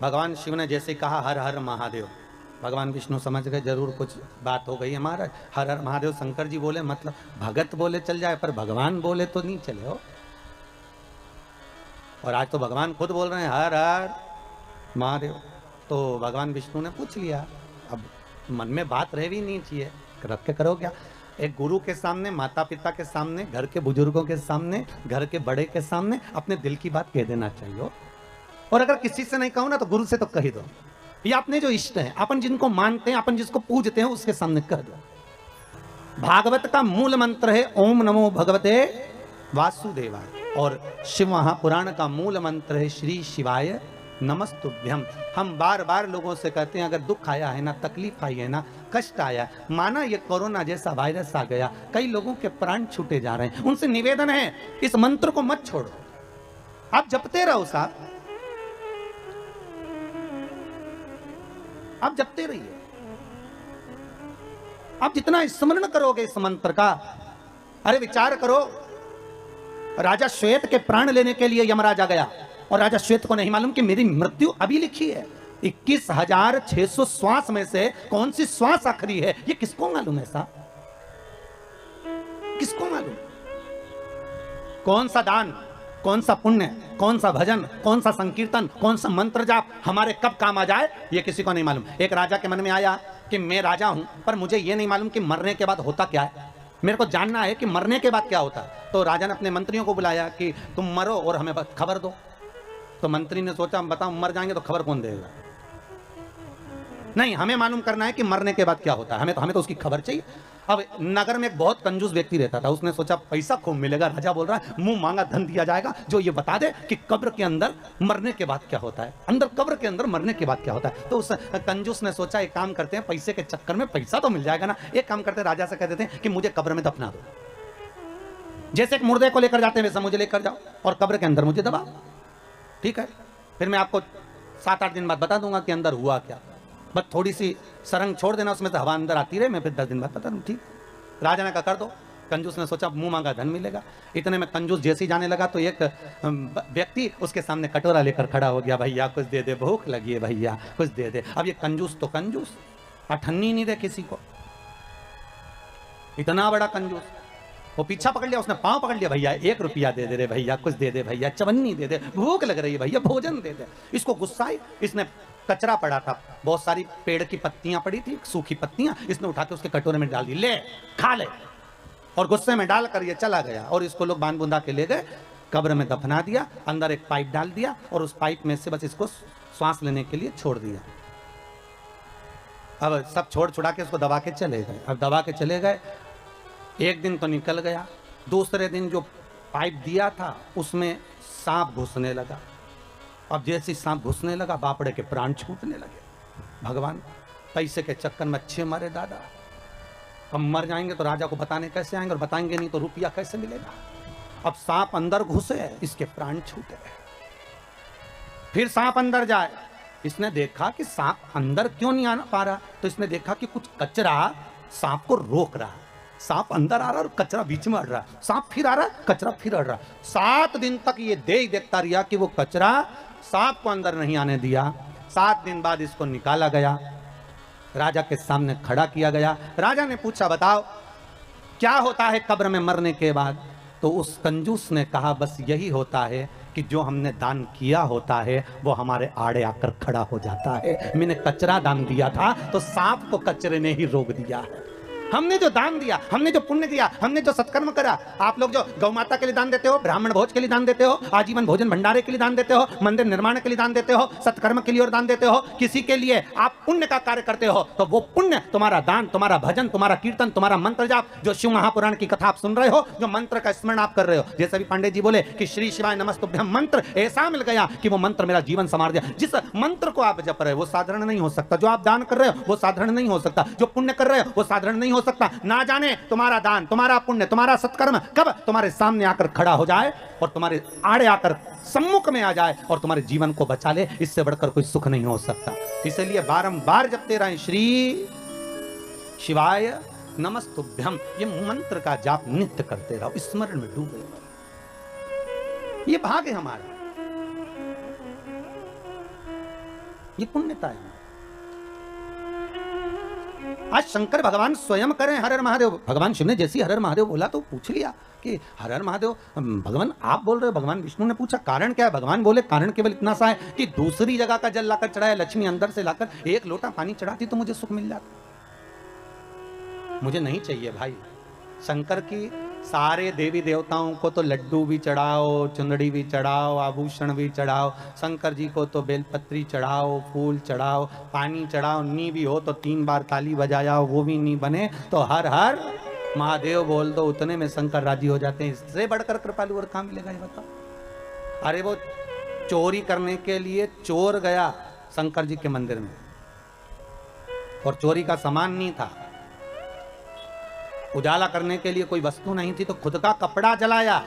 भगवान शिव ने जैसे कहा हर हर महादेव, भगवान विष्णु समझ गए जरूर कुछ बात हो गई है महाराज। हर हर महादेव शंकर जी बोले मतलब भगत बोले चल जाए, पर भगवान बोले तो नहीं चले हो। और आज तो भगवान खुद बोल रहे हैं हर हर महादेव। तो भगवान विष्णु ने पूछ लिया, अब मन में बात रह भी नहीं चाहिए, रख के करो क्या। एक गुरु के सामने, माता पिता के सामने, घर के बुजुर्गों के सामने, घर के बड़े के सामने अपने दिल की बात कह देना चाहिए। और अगर किसी से नहीं कहो ना तो गुरु से तो कह दो, या अपने जो इष्ट हैं, अपन जिनको मानते हैं, अपन जिसको पूजते हैं उसके सामने कह दो। भागवत का मूल मंत्र है ओम नमो भगवते वासुदेवाय, और शिव महापुराण का मूल मंत्र है श्री शिवाय नमस्तुभ्यम। हम बार बार लोगों से कहते हैं अगर दुख आया है ना, तकलीफ आई है ना, कष्ट आया, माना ये कोरोना जैसा वायरस आ गया, कई लोगों के प्राण छूटे जा रहे हैं, उनसे निवेदन है इस मंत्र को मत छोड़ो, आप जपते रहो साहब, आप जपते रहिए। आप जितना स्मरण करोगे इस मंत्र का, अरे विचार करो, राजा श्वेत के प्राण लेने के लिए यमराजा गया और राजा श्वेत को नहीं मालूम कि मेरी मृत्यु अभी लिखी है। 21,600 श्वास में से कौन सी श्वास आखिरी है ये किसको मालूम है साहब, किसको मालूम। कौन सा दान, कौन सा पुण्य, कौन सा भजन, कौन सा संकीर्तन, कौन सा मंत्र जाप हमारे कब काम आ जाए ये किसी को नहीं मालूम। एक राजा के मन में आया कि मैं राजा हूं पर मुझे ये नहीं मालूम कि मरने के बाद होता क्या है, मेरे को जानना है कि मरने के बाद क्या होता है। तो राजा ने अपने मंत्रियों को बुलाया कि तुम मरो और हमें खबर दो। तो मंत्री ने सोचा बताओ मर जाएंगे तो खबर कौन देगा, नहीं हमें मालूम करना है कि मरने के बाद क्या होता है, हमें तो उसकी खबर चाहिए। अब नगर में एक बहुत कंजूस व्यक्ति रहता था, उसने सोचा पैसा खूब मिलेगा, राजा बोल रहा है मुंह मांगा धन दिया जाएगा जो ये बता दे कि कब्र के अंदर मरने के बाद क्या होता है, अंदर कब्र के अंदर मरने के बाद क्या होता है। तो उस कंजूस ने सोचा एक काम करते हैं, पैसे के चक्कर में पैसा तो मिल जाएगा ना, एक काम करते हैं राजा से कह देते हैं कि मुझे कब्र में दफना दो, जैसे एक मुर्दे को लेकर जाते हैं वैसा मुझे लेकर जाओ और कब्र के अंदर मुझे दबा, ठीक है। फिर मैं आपको 7-8 दिन बाद बता दूंगा कि अंदर हुआ क्या, बस थोड़ी सी सरंग छोड़ देना उसमें से हवा अंदर आती रहे, मैं फिर 10 दिन बाद बता दूं, ठीक। राजा ने कहा कर दो। कंजूस ने सोचा मुंह मांगा धन मिलेगा। इतने में कंजूस जैसे ही जाने लगा तो एक व्यक्ति उसके सामने कटोरा लेकर खड़ा हो गया, भैया कुछ दे दे, भूख लगी है भैया कुछ दे दे। अब ये कंजूस तो कंजूस, अठन्नी नहीं दे किसी को, इतना बड़ा कंजूस। वो पीछा पकड़ लिया, उसने पांव पकड़ लिया, भैया 1 रुपया दे दे रे भैया, कुछ दे दे भैया, चवन्नी दे दे, भूख लग रही है भैया, भोजन दे दे। इसको गुस्सा आई, इसने कचरा पड़ा था, बहुत सारी पेड़ की पत्तियां पड़ी थी, सूखी पत्तियां, इसने उठा के उसके कटोरे में डाल दी, ले खा ले, और गुस्से में डालकर ये चला गया। और इसको लोग बांध बुंदा के ले गए, कब्र में दफना दिया, अंदर एक पाइप डाल दिया और उस पाइप में से बस इसको श्वास लेने के लिए छोड़ दिया। अब सब छोड़ छुड़ा के उसको दबा के चले गए। अब दबा के चले गए, एक दिन तो निकल गया, दूसरे दिन जो पाइप दिया था उसमें सांप घुसने लगा। अब जैसे सांप घुसने लगा बापड़े के प्राण छूटने लगे। भगवान पैसे के चक्कर में अच्छे मरे दादा, हम मर जाएंगे तो राजा को बताने कैसे आएंगे, और बताएंगे नहीं तो रुपया कैसे मिलेगा। अब सांप अंदर घुसे, इसके प्राण छूटे। फिर सांप अंदर जाए, इसने देखा कि सांप अंदर क्यों नहीं आ पा रहा, तो इसने देखा कि कुछ कचरा सांप को रोक रहा। सांप अंदर आ रहा और कचरा बीच में अड़ रहा, सांप फिर आ रहा, कचरा फिर अड़ रहा। 7 दिन तक ये देखता रहा कि वो कचरा सांप को अंदर नहीं आने दिया। 7 दिन बाद इसको निकाला गया, राजा के सामने खड़ा किया गया। राजा ने पूछा, बताओ क्या होता है कब्र में मरने के बाद? तो उस कंजूस ने कहा, बस यही होता है कि जो हमने दान किया होता है वो हमारे आड़े आकर खड़ा हो जाता है। मैंने कचरा दान दिया था तो सांप को कचरे ने ही रोक दिया है। हमने जो दान दिया, हमने जो पुण्य दिया, हमने जो सत्कर्म करा, आप लोग जो गौ माता के लिए दान देते हो, ब्राह्मण भोज के लिए दान देते हो, आजीवन भोजन भंडारे के लिए दान देते हो, मंदिर निर्माण के लिए दान देते हो, सत्कर्म के लिए और दान देते हो, किसी के लिए आप पुण्य का कार्य करते हो, तो वो पुण्य तुम्हारा दान, तुम्हारा भजन, तुम्हारा कीर्तन, तुम्हारा मंत्र जाप, जो शिव महापुराण की कथा आप सुन रहे हो, जो मंत्र का स्मरण आप कर रहे हो, जैसे भी पांडे जी बोले कि श्री शिवाय नमस्तुभ्यम मंत्र ऐसा मिल गया कि वो मंत्र मेरा जीवन संवार दिया। जिस मंत्र को आप जप रहे हो वो साधारण नहीं हो सकता, जो आप दान कर रहे हो वो साधारण नहीं हो सकता, जो पुण्य कर रहे हो वो साधारण नहीं हो सकता। ना जाने तुम्हारा दान, तुम्हारा पुण्य, तुम्हारा सत्कर्म कब तुम्हारे सामने आकर खड़ा हो जाए और तुम्हारे आड़े आकर सम्मुख में आ जाए और तुम्हारे जीवन को बचा ले। इससे बढ़कर कोई सुख नहीं हो सकता। इसलिए बारंबार जपते रहें श्री शिवाय नमस्तुभ्यम, ये मंत्र का जाप नित्य करते रहो, स्मरण में डूबे रहो। ये भाग है हमारा, ये पुण्यता है। आज शंकर भगवान स्वयं करें हर हर महादेव। भगवान शिव ने जैसी हर हर महादेव बोला तो पूछ लिया कि हर हर महादेव भगवान आप बोल रहे हो। भगवान विष्णु ने पूछा कारण क्या है? भगवान बोले कारण केवल इतना सा है कि दूसरी जगह का जल लाकर चढ़ाया, लक्ष्मी अंदर से लाकर 1 लोटा पानी चढ़ाती तो मुझे सुख मिल जाता। मुझे नहीं चाहिए भाई। शंकर की सारे देवी देवताओं को तो लड्डू भी चढ़ाओ, चुंदड़ी भी चढ़ाओ, आभूषण भी चढ़ाओ, शंकर जी को तो बेलपत्री चढ़ाओ, फूल चढ़ाओ, पानी चढ़ाओ, नी भी हो तो 3 बार ताली बजाओ, वो भी नी बने तो हर हर महादेव बोल दो, उतने में शंकर राजी हो जाते हैं। इससे बढ़कर कृपालु और कहाँ मिलेगा ये बताओ। अरे वो चोरी करने के लिए चोर गया शंकर जी के मंदिर में और चोरी का सामान नहीं था, उजाला करने के लिए कोई वस्तु नहीं थी, तो खुद का कपड़ा जलाया,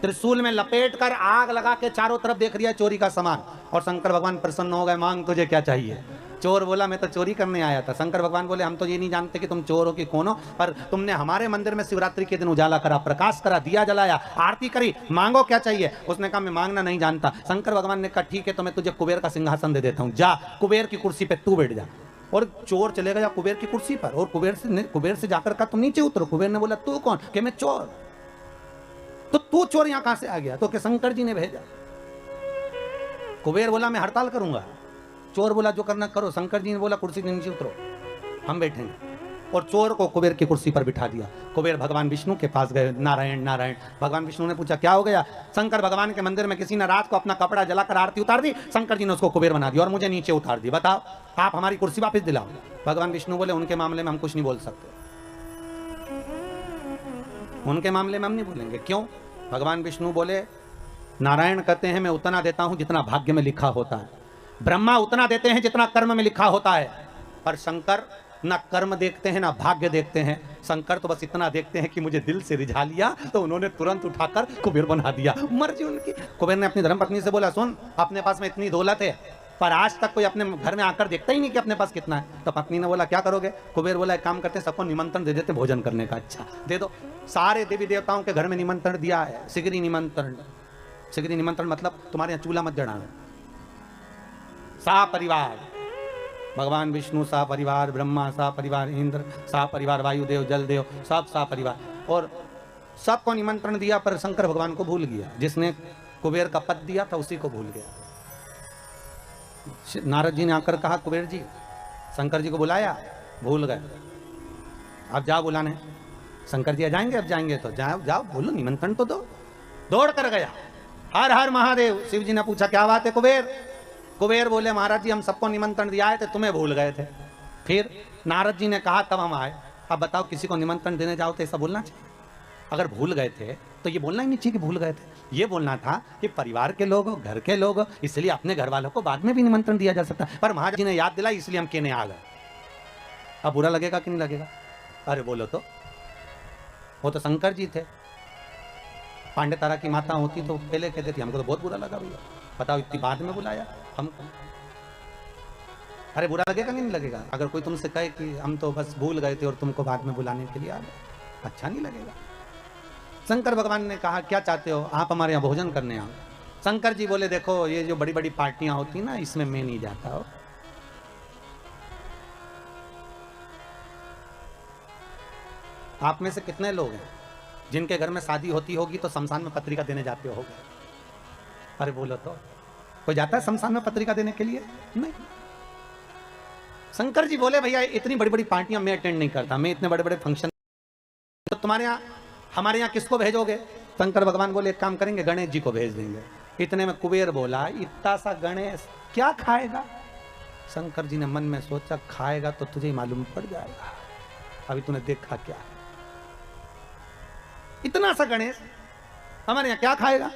त्रिशूल में लपेट कर आग लगा के चारों तरफ देख लिया चोरी का सामान। और शंकर भगवान प्रसन्न हो गए, मांग तुझे क्या चाहिए? चोर बोला मैं तो चोरी करने आया था। शंकर भगवान बोले हम तो ये नहीं जानते कि तुम चोर हो कि कौन हो, पर तुमने हमारे मंदिर में शिवरात्रि के दिन उजाला करा, प्रकाश करा, दिया जलाया, आरती करी, मांगो क्या चाहिए? उसने कहा मैं मांगना नहीं जानता। शंकर भगवान ने कहा ठीक है तो मैं तुझे कुबेर का सिंहासन दे देता हूँ, जा कुबेर की कुर्सी पे तू बैठ जा। और चोर चले गया कुबेर की कुर्सी पर और कुबेर से जाकर कहा तुम नीचे उतरो। कुबेर ने बोला तू कौन? कि मैं चोर। तो तू चोर यहां कहां से आ गया? तो कि शंकर जी ने भेजा। कुबेर बोला मैं हड़ताल करूंगा। चोर बोला जो करना करो। शंकर जी ने बोला कुर्सी के नीचे उतरो, हम बैठेंगे। और चोर को कुबेर की कुर्सी पर बिठा दिया। कुबेर भगवान विष्णु के पास गए, नारायण नारायण। भगवान विष्णु ने पूछा क्या हो गया? शंकर भगवान के मंदिर में किसी ने रात को अपना कपड़ा जलाकर आरती उतार दी, शंकर जी ने उसको कुबेर बना दिया और मुझे नीचे उतार दी। बताओ आप हमारी कुर्सी वापस दिलाओ। भगवान विष्णु बोले उनके मामले में हम कुछ नहीं बोल सकते, उनके मामले में हम नहीं बोलेंगे। क्यों? भगवान विष्णु बोले नारायण कहते हैं मैं उतना देता हूं जितना भाग्य में लिखा होता है, ब्रह्मा उतना देते हैं जितना कर्म में लिखा होता है, पर शंकर ना कर्म देखते हैं ना भाग्य देखते हैं। शंकर तो बस इतना देखते हैं कि मुझे दिल से रिझा लिया तो उन्होंने तुरंत उठाकर कुबेर बना दिया। मर्जी उनकी। कुबेर ने अपनी धर्मपत्नी से बोला सुन अपने पास में इतनी दौलत है पर आज तक कोई अपने घर में आकर देखता ही नहीं कि अपने पास कितना है। तो पत्नी ने बोला क्या करोगे? कुबेर बोला एक काम करते सबको निमंत्रण दे देते भोजन करने का। अच्छा दे दो। सारे देवी देवताओं के घर में निमंत्रण दिया है, सिगरी निमंत्रण। सिगरी निमंत्रण मतलब तुम्हारे यहाँ चूल्हा मत जलाना। सा परिवार भगवान विष्णु सा परिवार, ब्रह्मा सा परिवार, इंद्र सा परिवार, वायुदेव जलदेव सब सा परिवार, और सबको निमंत्रण दिया पर शंकर भगवान को भूल गया। जिसने कुबेर का पद दिया था उसी को भूल गया। नारद जी ने आकर कहा कुबेर जी शंकर जी को बुलाया, भूल गए, अब जाओ बुलाने। शंकर जी आ जाएंगे? अब जाएंगे तो जाओ जाओ बोलो निमंत्रण तो दो। दौड़ कर गया, हर हर महादेव। शिव जी ने पूछा क्या बात है कुबेर? कुबेर बोले महाराज जी हम सबको निमंत्रण दिया है थे, तुम्हें भूल गए थे। फिर नारद जी ने कहा तब हम आए। अब बताओ किसी को निमंत्रण देने जाओ तो ऐसा बोलना चाहिए? अगर भूल गए थे तो ये बोलना ही नहीं चाहिए कि भूल गए थे। ये बोलना था कि परिवार के लोग, घर के लोग, इसलिए अपने घर वालों को बाद में भी निमंत्रण दिया जा सकता है। पर महाराज जी ने याद दिलाई इसलिए हम कहने आ गए। अब बुरा लगेगा कि नहीं लगेगा? अरे बोलो तो, वो तो शंकर जी थे। पांडे तारा की माता होती तो पहले कहते थे, हमको तो बहुत बुरा लगा भैया, बताओ इतनी बाद में बुलाया हमको। अरे बुरा लगेगा कि नहीं लगेगा? अगर कोई तुमसे कहे कि हम तो बस भूल गए थे और तुमको बाद में बुलाने के लिए आ गए, अच्छा नहीं लगेगा। शंकर भगवान ने कहा क्या चाहते हो? आप हमारे यहाँ भोजन करने आओ। शंकर जी बोले देखो ये जो बड़ी बड़ी पार्टियां होती ना इसमें मैं नहीं जाता हो। आप में से कितने लोग हैं जिनके घर में शादी होती होगी तो शमशान में पत्रिका देने जाते होगे? अरे बोलो तो, कोई जाता है शमशान में पत्रिका देने के लिए? नहीं। शंकर जी बोले भैया इतनी बड़ी बड़ी पार्टियां मैं अटेंड नहीं करता, मैं इतने बड़े बड़े फंक्शन, तो तुम्हारे यहाँ हमारे यहाँ किसको भेजोगे? शंकर भगवान बोले एक काम करेंगे, गणेश जी को भेज देंगे। इतने में कुबेर बोला इतना सा गणेश क्या खाएगा? शंकर जी ने मन में सोचा खाएगा तो तुझे ही मालूम पड़ जाएगा, अभी तूने देखा क्या है। इतना सा गणेश हमारे यहाँ क्या खाएगा?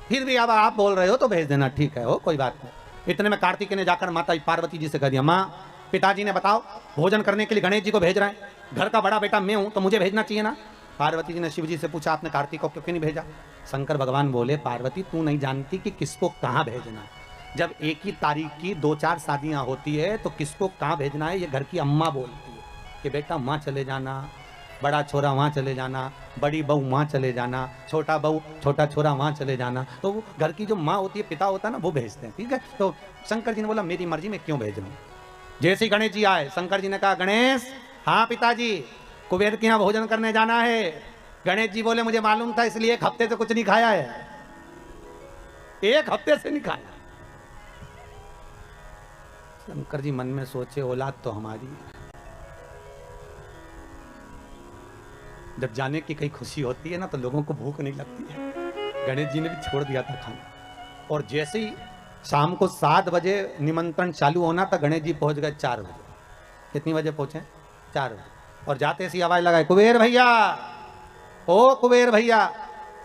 फिर भी अब आप बोल रहे हो तो भेज देना, ठीक है हो कोई बात नहीं। इतने में कार्तिकेय ने जाकर माता पार्वती जी से कह दिया, माँ पिताजी ने बताओ भोजन करने के लिए गणेश जी को भेज रहे हैं, घर का बड़ा बेटा मैं हूं तो मुझे भेजना चाहिए ना। पार्वती जी ने शिव जी से पूछा आपने कार्तिक को क्यों नहीं भेजा? शंकर भगवान बोले पार्वती तू नहीं जानती कि किसको कहाँ भेजना। जब एक ही तारीख की 2-4 शादियां होती है तो किसको कहाँ भेजना है ये घर की अम्मा बोलती है कि बेटा वहाँ चले जाना, बड़ा छोरा वहाँ चले जाना, बड़ी बहू वहाँ चले जाना, छोटा बहू छोटा छोरा वहाँ चले जाना। तो वो घर की जो माँ होती है पिता होता है ना वो भेजते हैं, ठीक है। तो शंकर जी ने बोला मेरी मर्जी में क्यों भेज रहा हूँ। जैसे ही गणेश जी आए शंकर जी ने कहा गणेश हाँ पिताजी कुबेर के यहाँ भोजन करने जाना है। गणेश जी बोले मुझे मालूम था इसलिए 1 हफ्ते से कुछ नहीं खाया है, 1 हफ्ते से नहीं खाया। शंकर जी मन में सोचे औलाद तो हमारी, जब जाने की कहीं खुशी होती है ना तो लोगों को भूख नहीं लगती है। गणेश जी ने भी छोड़ दिया था खाना और जैसे ही शाम को 7 बजे निमंत्रण चालू होना था गणेश जी पहुंच गए 4 बजे। कितनी बजे पहुंचे? 4 बजे। और जाते ऐसी आवाज लगाए कुबेर भैया, ओ कुबेर भैया।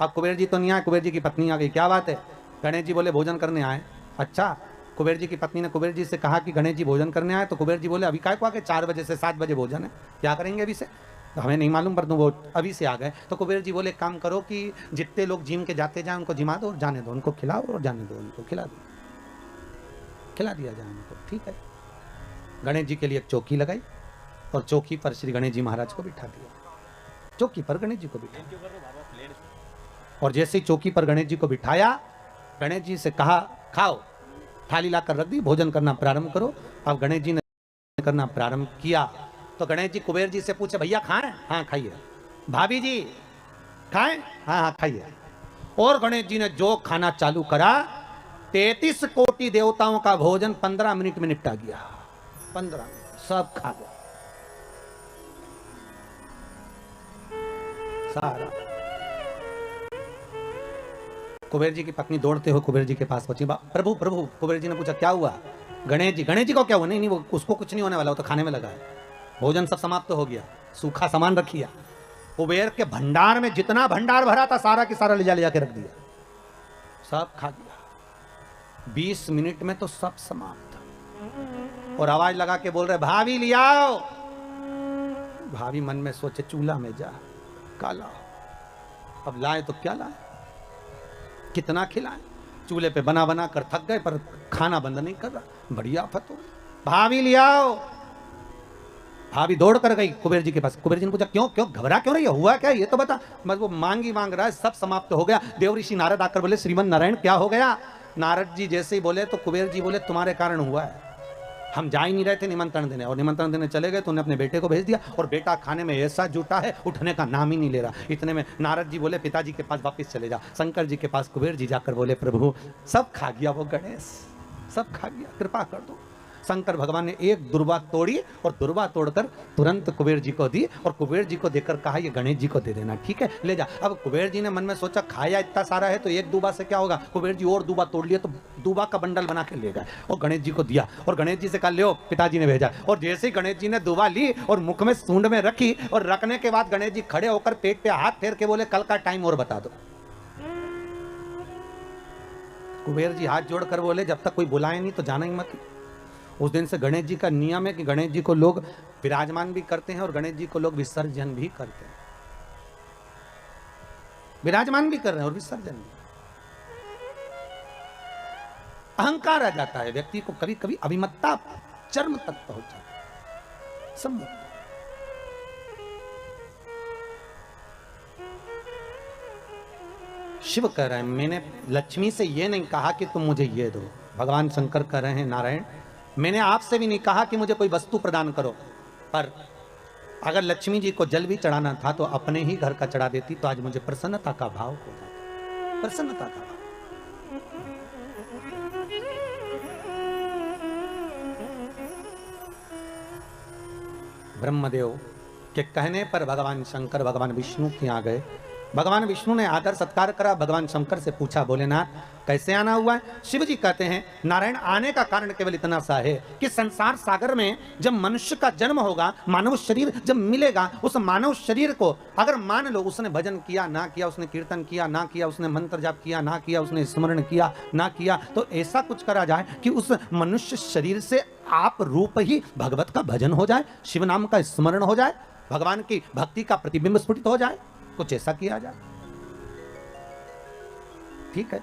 अब कुबेर जी तो नहीं आए, कुबेर जी की पत्नी आ गई। क्या बात है? गणेश जी बोले भोजन करने आए। अच्छा। कुबेर जी की पत्नी ने कुबेर जी से कहा कि गणेश जी भोजन करने आए, तो कुबेर जी बोले अभी काय को आ गए? 4 बजे से 7 बजे भोजन है, क्या करेंगे अभी से? तो हमें नहीं मालूम पर तुम वो अभी से आ गए। तो कुबेर जी बोले काम करो कि जितने लोग जिम के जाते जाए उनको जिमा दो और जाने दो, उनको खिलाओ और जाने दो, उनको खिला दिया जाए उनको, ठीक है। गणेश जी के लिए एक चौकी लगाई और चौकी पर श्री गणेश जी महाराज को बिठा दिया। चौकी पर गणेश जी को बिठाया और जैसे ही चौकी पर गणेश जी को बिठाया गणेश जी से कहा खाओ, थाली लाकर रख दी, भोजन करना प्रारंभ करो। अब गणेश जी ने करना प्रारंभ किया तो गणेश जी कुबेर जी से पूछे भैया खाएं? हाँ खाइए। भाभी जी खाएं? हाँ हाँ खाइए। और गणेश जी ने जो खाना चालू करा 33 कोटि देवताओं का भोजन 15 मिनट में निपटा गया। 15 मिनट सब खा गया सारा। कुबेर जी की पत्नी दौड़ते हुए कुबेर जी के पास पहुंची। प्रभु प्रभु। कुबेर जी ने पूछा क्या हुआ? गणेश जी को क्या हुआ? नहीं वो उसको कुछ नहीं होने वाला, वो तो खाने में लगा है। भोजन सब समाप्त हो गया, सूखा सामान रख लिया। कुबेर के भंडार में जितना भंडार भरा था सारा की सारा ले जाके रख दिया, सब खा गया। 20 मिनट में तो सब समाप्त। और आवाज लगा के बोल रहे भाभी ले आओ। भाभी मन में सोचे चूल्हा में जा काला, अब लाए तो क्या लाए, कितना खिलाए। चूल्हे पे बना बना कर थक गए पर खाना बंद नहीं कर रहा, बड़ी आफत हो गई। भाभी ले आओ। भाभी दौड़ कर गई कुबेर जी के पास। कुबेर जी ने पूछा क्यों घबरा क्यों रही है, हुआ क्या ये तो बता। बस वो मांग रहा है, सब समाप्त हो गया। देव ऋषि नारद आकर बोले श्रीमन नारायण क्या हो गया? नारद जी जैसे ही बोले तो कुबेर जी बोले तुम्हारे कारण हुआ है, हम जा ही नहीं रहे थे निमंत्रण देने और निमंत्रण देने चले गए तो उन्हें अपने बेटे को भेज दिया और बेटा खाने में ऐसा जुटा है उठने का नाम ही नहीं ले रहा। इतने में नारद जी बोले पिताजी के पास वापस चले जा। शंकर जी के पास कुबेर जी जाकर बोले प्रभु सब खा गया वो गणेश, सब खा गया, कृपा कर दो। शंकर भगवान ने एक दुर्वा तोड़ी और दुर्वा तोड़कर तुरंत कुबेर जी को दी और कुबेर जी को देकर कहा ये गणेश जी को दे देना, ठीक है ले जा। अब कुबेर जी ने मन में सोचा खाया इतना सारा है तो एक दूबा से क्या होगा। कुबेर जी और दूबा तोड़ लिया तो दूबा का बंडल बना के ले गए और गणेश जी को दिया और गणेश जी से कहा लो पिताजी ने भेजा। और जैसे ही गणेश जी ने दूबा ली और मुख में सूंड में रखी और रखने के बाद गणेश जी खड़े होकर पेट पे हाथ फेर के बोले कल का टाइम और बता दो। कुबेर जी हाथ जोड़कर बोले जब तक कोई बुलाए नहीं तो जाना ही मत। उस दिन से गणेश जी का नियम है कि गणेश जी को लोग विराजमान भी करते हैं और गणेश जी को लोग विसर्जन भी करते हैं। विराजमान भी कर रहे हैं और विसर्जन भी। अहंकार आ जाता है व्यक्ति को, कभी कभी अभिमत्ता चरम तक पहुंच जाता है। सब मुक्त। शिव कह रहे हैं मैंने लक्ष्मी से ये नहीं कहा कि तुम मुझे ये दो। भगवान शंकर कह रहे हैं नारायण मैंने आपसे भी नहीं कहा कि मुझे कोई वस्तु प्रदान करो, पर अगर लक्ष्मी जी को जल भी चढ़ाना था तो अपने ही घर का चढ़ा देती तो आज मुझे प्रसन्नता का भाव हो जाता। प्रसन्नता का भाव। ब्रह्मदेव के कहने पर भगवान शंकर भगवान विष्णु के यहाँ गए। भगवान विष्णु ने आदर सत्कार करा। भगवान शंकर से पूछा भोलेनाथ कैसे आना हुआ है? शिव जी कहते हैं नारायण आने का कारण केवल इतना सा है कि संसार सागर में जब मनुष्य का जन्म होगा, मानव शरीर जब मिलेगा, उस मानव शरीर को अगर मान लो उसने भजन किया ना किया, उसने कीर्तन किया ना किया, उसने मंत्र जाप किया ना किया, उसने स्मरण किया ना किया, तो ऐसा कुछ करा जाए कि उस मनुष्य शरीर से आप रूप ही भगवत का भजन हो जाए, शिव नाम का स्मरण हो जाए, भगवान की भक्ति का प्रतिबिंब स्फुटित हो जाए, कुछ ऐसा किया जाए। ठीक है,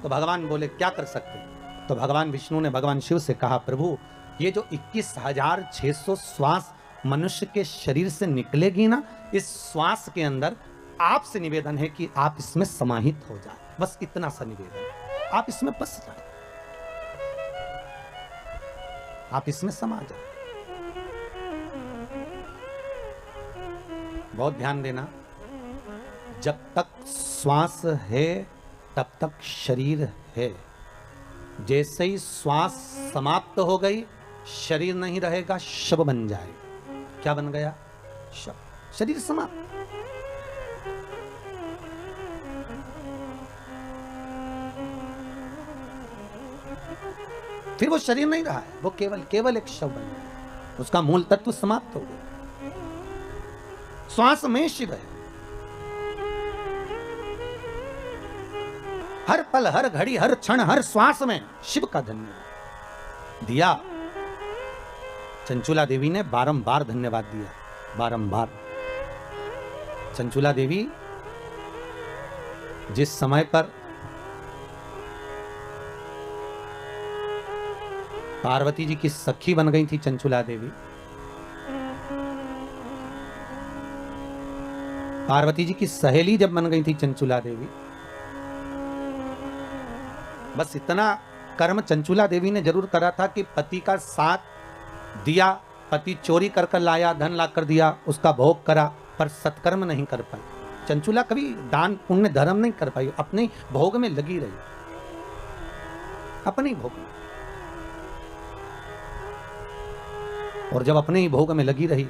तो भगवान बोले क्या कर सकते? तो भगवान विष्णु ने भगवान शिव से कहा प्रभु ये जो 21,600 श्वास मनुष्य के शरीर से निकलेगी ना, इस श्वास के अंदर आपसे निवेदन है कि आप इसमें समाहित हो जाए। बस इतना सा निवेदन है, आप इसमें बस जाए, आप इसमें समा जाए। बहुत ध्यान देना, जब तक श्वास है तब तक शरीर है। जैसे ही श्वास समाप्त हो गई शरीर नहीं रहेगा, शव बन जाएगा। क्या बन गया? शव। शरीर समाप्त। फिर वो शरीर नहीं रहा है, वो केवल एक शव बन गया। उसका मूल तत्व समाप्त हो गया। श्वास में शिव है। हर पल, हर घड़ी, हर क्षण, हर श्वास में शिव का धन्यवाद दिया। चंचुला देवी ने बारंबार धन्यवाद दिया, बारंबार। चंचुला देवी जिस समय पर पार्वती जी की सखी बन गई थी, चंचुला देवी पार्वती जी की सहेली जब बन गई थी चंचुला देवी, बस इतना कर्म चंचुला देवी ने जरूर करा था कि पति का साथ दिया, पति चोरी कर कर लाया, धन ला कर दिया, उसका भोग करा, पर सत्कर्म नहीं कर पाई। चंचुला कभी दान पुण्य धर्म नहीं कर पाई, अपने भोग में लगी रही, अपने भोग में। और जब अपने ही भोग में लगी रही,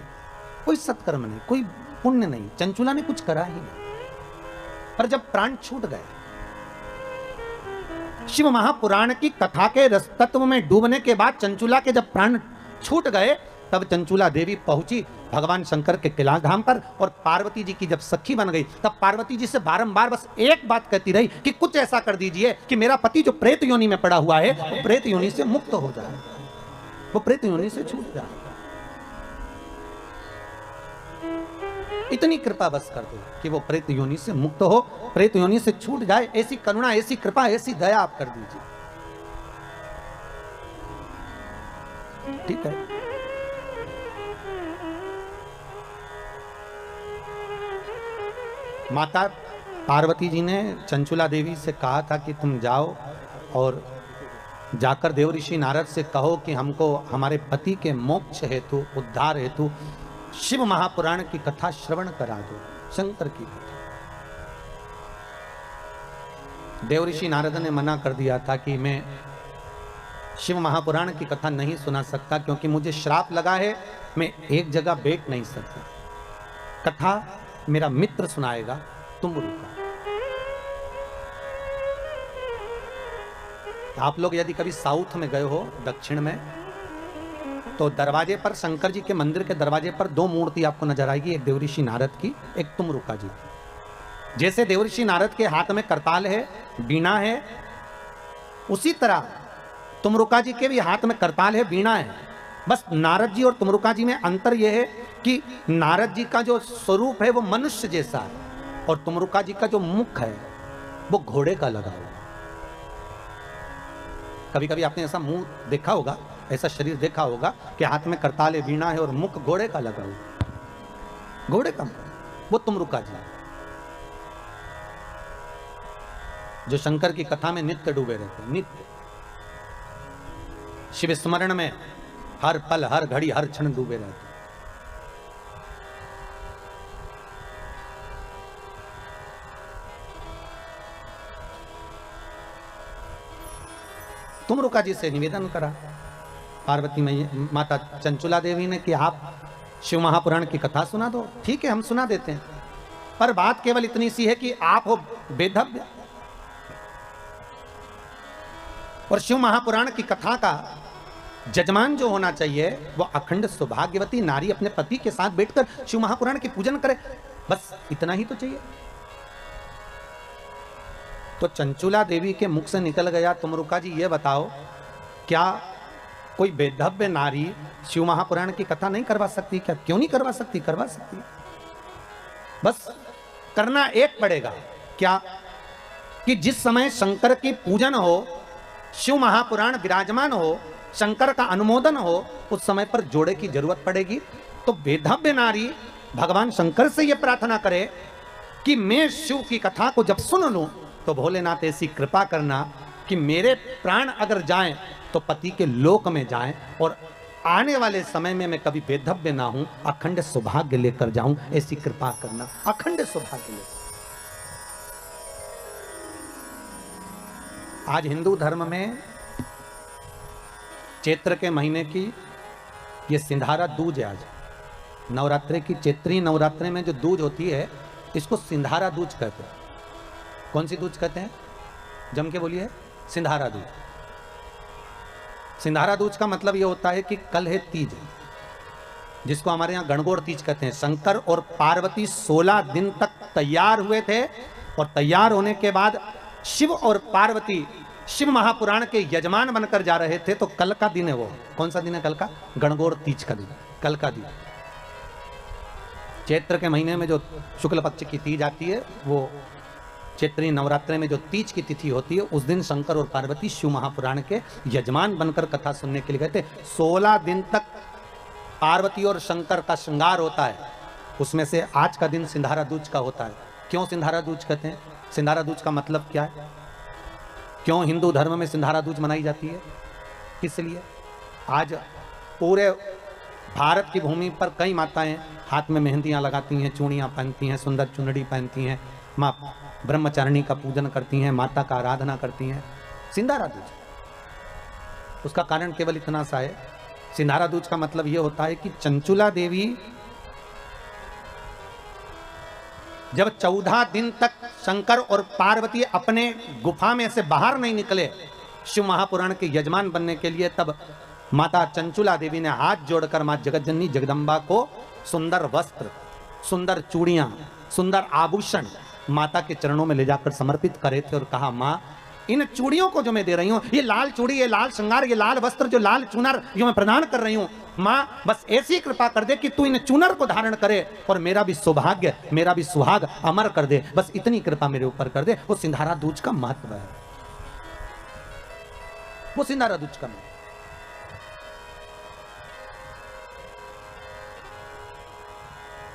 कोई सत्कर्म नहीं, कोई पुण्य नहीं, चंचुला ने कुछ करा ही नहीं। पर जब प्राण छूट गए, शिव महापुराण की कथा के रस तत्व में डूबने के बाद चंचुला के जब प्राण छूट गए, तब चंचुला देवी पहुंची भगवान शंकर के कैलाश धाम पर, और पार्वती जी की जब सखी बन गई, तब पार्वती जी से बारंबार बस एक बात कहती रही कि कुछ ऐसा कर दीजिए कि मेरा पति जो प्रेत योनि में पड़ा हुआ है, वो प्रेत योनि से मुक्त हो जाए, वो प्रेत योनि से छूट जाए। इतनी कृपा बस कर दो कि वो प्रेत योनि से मुक्त हो, प्रेत योनि से छूट जाए। ऐसी करुणा, ऐसी कृपा, ऐसी दया आप कर दीजिए। ठीक है। माता पार्वती जी ने चंचुला देवी से कहा था कि तुम जाओ और जाकर देव ऋषि नारद से कहो कि हमको हमारे पति के मोक्ष हेतु, उद्धार हेतु शिव महापुराण की कथा श्रवण करा दो, शंकर की कथा। देव ऋषि नारद ने मना कर दिया था कि मैं शिव महापुराण की कथा नहीं सुना सकता, क्योंकि मुझे श्राप लगा है, मैं एक जगह बैठ नहीं सकता। कथा मेरा मित्र सुनाएगा, तुम रुको। आप लोग यदि कभी साउथ में गए हो, दक्षिण में, तो दरवाजे पर, शंकर जी के मंदिर के दरवाजे पर दो मूर्ति आपको नजर आएगी, एक देवऋषि नारद की, एक तुमरुका जी की। जैसे देवऋषि नारद के हाथ में करताल है, वीणा है, उसी तरह तुमरुका जी के भी हाथ में करताल है, वीणा है। बस नारद जी और तुमरुका जी में अंतर यह है कि नारद जी का जो स्वरूप है वो मनुष्य जैसा है, और तुमरुका जी का जो मुख है वो घोड़े का लगा हुआ। कभी कभी आपने ऐसा मुंह देखा होगा, ऐसा शरीर देखा होगा कि हाथ में करताले वीणा है और मुख घोड़े का लगा हुआ, घोड़े का मुख, वो तुमरुका जी जो शंकर की कथा में नित्य डूबे रहते, नित्य शिव स्मरण में हर पल हर घड़ी हर क्षण डूबे रहते। तुमरुका जी से निवेदन करा पार्वती माता चंचुला देवी ने कि आप शिव महापुराण की कथा सुना दो। ठीक है, हम सुना देते हैं, पर बात केवल इतनी सी है कि आप हो बेधव्य, और शिव महापुराण की कथा का जजमान जो होना चाहिए वो अखंड सौभाग्यवती नारी अपने पति के साथ बैठकर शिव महापुराण की पूजन करे, बस इतना ही तो चाहिए। तो चंचुला देवी के मुख से निकल गया, तुमरुका जी ये बताओ, क्या कोई बेधव्य नारी शिव महापुराण की कथा नहीं करवा सकती क्या? क्यों नहीं करवा सकती? करवा सकती, बस करना एक पड़ेगा। क्या कि जिस समय शंकर की पूजन हो, शिव महापुराण विराजमान हो, शंकर का अनुमोदन हो, उस समय पर जोड़े की जरूरत पड़ेगी। तो बेधव्य नारी भगवान शंकर से यह प्रार्थना करे कि मैं शिव की कथा को जब सुन लूं तो भोलेनाथ ऐसी कृपा करना कि मेरे प्राण अगर जाएं तो पति के लोक में जाएं, और आने वाले समय में मैं कभी बेधव्य ना हूं, अखंड सौभाग्य लेकर जाऊं, ऐसी कृपा करना, अखंड सौभाग्य लेकर। आज हिंदू धर्म में चैत्र के महीने की ये सिंधारा दूज है। आज नवरात्रि की चैत्री नवरात्रि में जो दूज होती है इसको सिंधारा दूज कहते हैं। कौन सी दूज कहते हैं? जम के बोलिए। सिंधारा दूज। सिंधारा दूज का मतलब यह होता है कि कल है तीज, जिसको हमारे यहाँ गणगौर तीज कहते हैं। शंकर और पार्वती 16 दिन तक तैयार हुए थे, और तैयार होने के बाद शिव और पार्वती शिव महापुराण के यजमान बनकर जा रहे थे। तो कल का दिन है वो। कौन सा दिन है कल का? गणगौर तीज का दिन, कल का दिन। चैत्र के महीने में जो शुक्ल पक्ष की तीज आती है, वो चैत्री नवरात्रि में जो तीज की तिथि होती है, उस दिन शंकर और पार्वती शिव महापुराण के यजमान बनकर कथा सुनने के लिए गए थे। 16 दिन तक पार्वती और शंकर का श्रृंगार होता है, उसमें से आज का दिन सिंधारा दूज का होता है। क्यों सिंधारा दूज कहते हैं? सिंधारा दूज का मतलब क्या है? क्यों हिंदू धर्म में सिंधारा दूज मनाई जाती है? किस लिए? आज पूरे भारत की भूमि पर कई माताएं हाथ में मेहंदियां लगाती हैं, चूड़ियां पहनती हैं, सुंदर चुनरी पहनती हैं, माँ ब्रह्मचारिणी का पूजन करती हैं, माता का आराधना करती हैं। सिंधारा दूज, उसका कारण केवल इतना सा है। सिंधारा दूज का मतलब यह होता है कि चंचुला देवी जब 14 दिन तक शंकर और पार्वती अपने गुफा में से बाहर नहीं निकले शिव महापुराण के यजमान बनने के लिए, तब माता चंचुला देवी ने हाथ जोड़कर मां जगतजननी जगदम्बा को सुंदर वस्त्र, सुंदर चूड़ियां, सुंदर आभूषण माता के चरणों में ले जाकर समर्पित करे थे, और कहा, मां इन चूड़ियों को जो मैं दे रही हूं, ये लाल चूड़ी, ये लाल श्रृंगार, ये लाल वस्त्र, जो लाल चुनर जो मैं प्रदान कर रही हूं, मां बस ऐसी कृपा कर दे कि तू इन चुनर को धारण करे और मेरा भी सौभाग्य, मेरा भी सुहाग अमर कर दे, बस इतनी कृपा मेरे ऊपर कर दे। वो सिंधारा दूज का महत्व है, वो सिंधारा दूज का महत्व।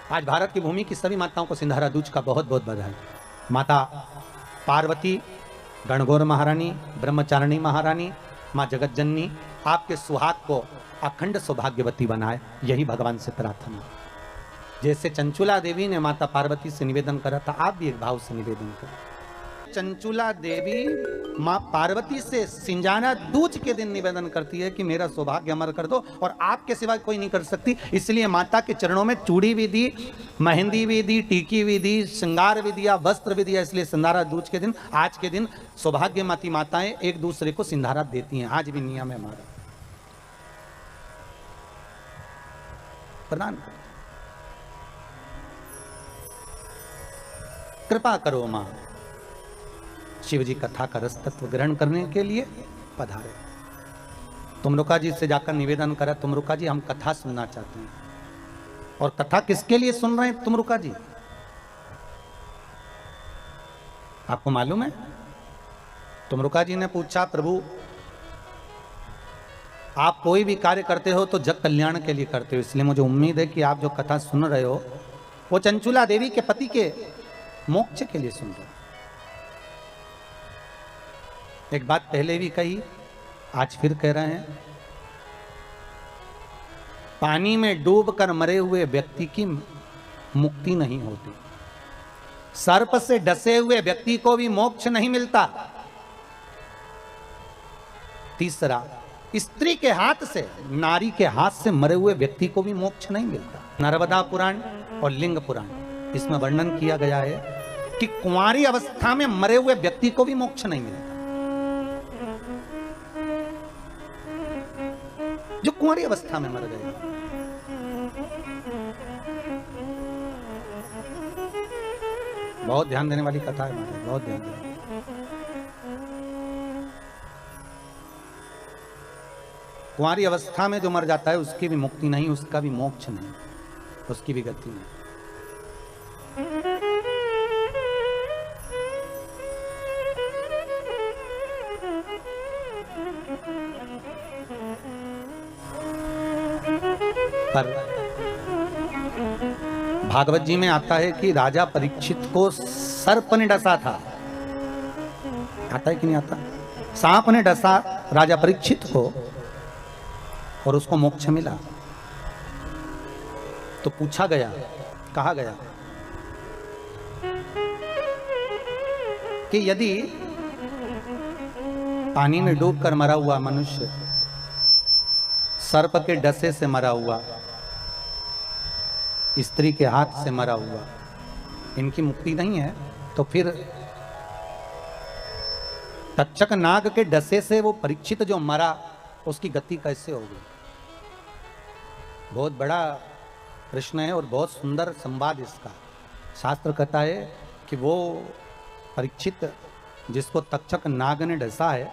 आज भारत की भूमि की सभी माताओं को सिंधारा दूज का बहुत बहुत बधाई। माता पार्वती, गणगौर महारानी, ब्रह्मचारिणी महारानी, माँ जगतजननी आपके सुहाग को अखंड सौभाग्यवती बनाए, यही भगवान से प्रार्थना। जैसे चंचुला देवी ने माता पार्वती से निवेदन करा था, आप भी एक भाव से निवेदन करें। चंचुला देवी माँ पार्वती से सिंधारा दूज के दिन निवेदन करती है कि मेरा सौभाग्य अमर कर दो, और आपके सिवा कोई नहीं कर सकती। इसलिए माता के चरणों में चूड़ी भी दी, मेहंदी भी दी, टीकी भी दी, श्रृंगार भी दिया, वस्त्र भी दिया। इसलिए सिंधारा दूज के दिन, आज के दिन सौभाग्यवती माताएं एक दूसरे को सिंधारा देती हैं। आज भी नियम है हमारा, प्रदान करो। कृपा करो मां, शिव जी कथा का रस तत्व ग्रहण करने के लिए पधारे। तुमरुका जी से जाकर निवेदन करा, तुमरुका जी हम कथा सुनना चाहते हैं। और कथा किसके लिए सुन रहे हैं तुमरुका जी? आपको मालूम है? तुमरुका जी ने पूछा, प्रभु आप कोई भी कार्य करते हो तो जग कल्याण के लिए करते हो, इसलिए मुझे उम्मीद है कि आप जो कथा सुन रहे हो वो चंचुला देवी के पति के मोक्ष के लिए सुन रहे हो। एक बात पहले भी कही, आज फिर कह रहे हैं, पानी में डूबकर मरे हुए व्यक्ति की मुक्ति नहीं होती, सर्प से डसे हुए व्यक्ति को भी मोक्ष नहीं मिलता। तीसरा, स्त्री के हाथ से, नारी के हाथ से मरे हुए व्यक्ति को भी मोक्ष नहीं मिलता। नर्मदा पुराण और लिंग पुराण, इसमें वर्णन किया गया है कि कुंवारी अवस्था में मरे हुए व्यक्ति को भी मोक्ष नहीं मिलता। जो कुंवारी अवस्था में मर गए, बहुत ध्यान देने वाली कथा है, बहुत ध्यान देने। कुंवारी अवस्था में जो मर जाता है उसकी भी मुक्ति नहीं, उसका भी मोक्ष नहीं, उसकी भी गति नहीं। पर भागवत जी में आता है कि राजा परीक्षित को सर्प ने डसा था। आता है कि नहीं आता? सांप ने डसा राजा परीक्षित को और उसको मोक्ष मिला। तो पूछा गया, कहा गया कि यदि पानी में डूबकर मरा हुआ मनुष्य सर्प के डसे से मरा हुआ, स्त्री के हाथ से मरा हुआ, इनकी मुक्ति नहीं है, तो फिर तक्षक नाग के डसे से वो परीक्षित जो मरा उसकी गति कैसे होगी? बहुत बड़ा प्रश्न है और बहुत सुंदर संवाद इसका। शास्त्र कहता है कि वो परीक्षित जिसको तक्षक नाग ने डसा है,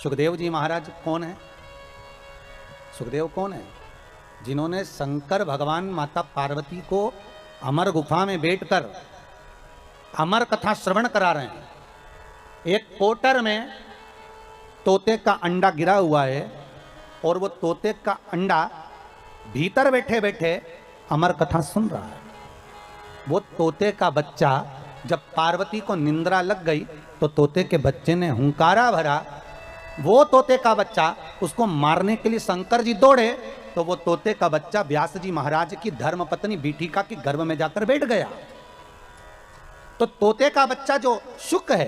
सुखदेव जी महाराज कौन है? सुखदेव कौन है? जिन्होंने शंकर भगवान माता पार्वती को अमर गुफा में बैठकर अमर कथा श्रवण करा रहे हैं। एक कोटर में तोते का अंडा गिरा हुआ है और वो तोते का अंडा भीतर बैठे बैठे अमर कथा सुन रहा है। वो तोते का बच्चा, जब पार्वती को निंद्रा लग गई तो तोते के बच्चे ने हुंकारा भरा। वो तोते का बच्चा, उसको मारने के लिए शंकर जी दौड़े तो वो तोते का बच्चा व्यास जी महाराज की धर्मपत्नी बीठिका के गर्भ में जाकर बैठ गया। तो तोते का बच्चा जो शुक है,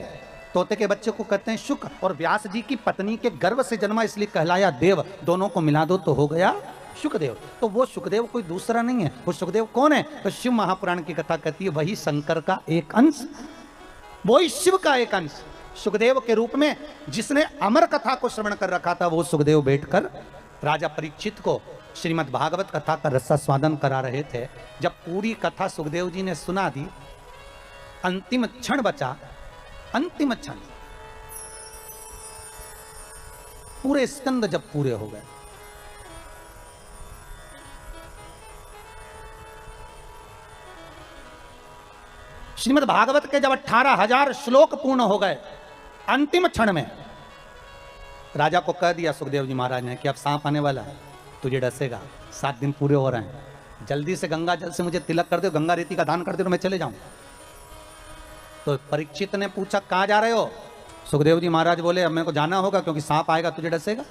तोते के बच्चे को कहते हैं शुक, और व्यास जी की पत्नी के गर्भ से जन्मा इसलिए कहलाया देव। दोनों को मिला दो तो हो गया शुकदेव। तो वो शुकदेव कोई दूसरा नहीं है। वो शुकदेव कौन है? तो शिव महापुराण की कथा कहती है वही शंकर का एक अंश, वही शिव का एक अंश सुखदेव के रूप में जिसने अमर कथा को श्रवण कर रखा था, वो सुखदेव बैठकर राजा परीक्षित को श्रीमद् भागवत कथा का रसास्वादन करा रहे थे। जब पूरी कथा सुखदेव जी ने सुना दी, अंतिम क्षण बचा, अंतिम क्षण, पूरे स्कंद जब पूरे हो गए, श्रीमद् भागवत के जब 18,000 श्लोक पूर्ण हो गए, अंतिम क्षण में राजा को कह दिया सुखदेव जी महाराज ने कि अब सांप आने वाला है, तुझे डसेगा, 7 दिन पूरे हो रहे हैं, जल्दी से गंगा जल से मुझे तिलक कर दो, गंगा रेती का दान कर दो तो मैं चले जाऊं। तो परीक्षित ने पूछा कहां जा रहे हो? सुखदेव जी महाराज बोले अब मेरे को जाना होगा क्योंकि सांप आएगा तुझे डसेगा।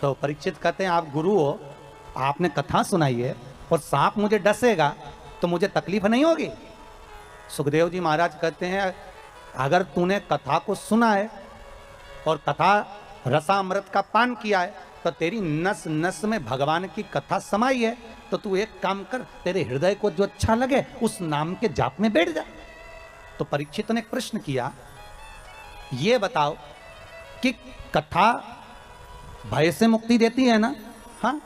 तो परीक्षित कहते हैं आप गुरु हो, आपने कथा सुनाई है और सांप मुझे डसेगा तो मुझे तकलीफ नहीं होगी? सुखदेव जी महाराज कहते हैं अगर तूने कथा को सुना है और कथा रसामृत का पान किया है तो तेरी नस नस में भगवान की कथा समाई है, तो तू एक काम कर, तेरे हृदय को जो अच्छा लगे उस नाम के जाप में बैठ जा। तो परीक्षित ने प्रश्न किया, ये बताओ कि कथा भय से मुक्ति देती है ना? हाँ,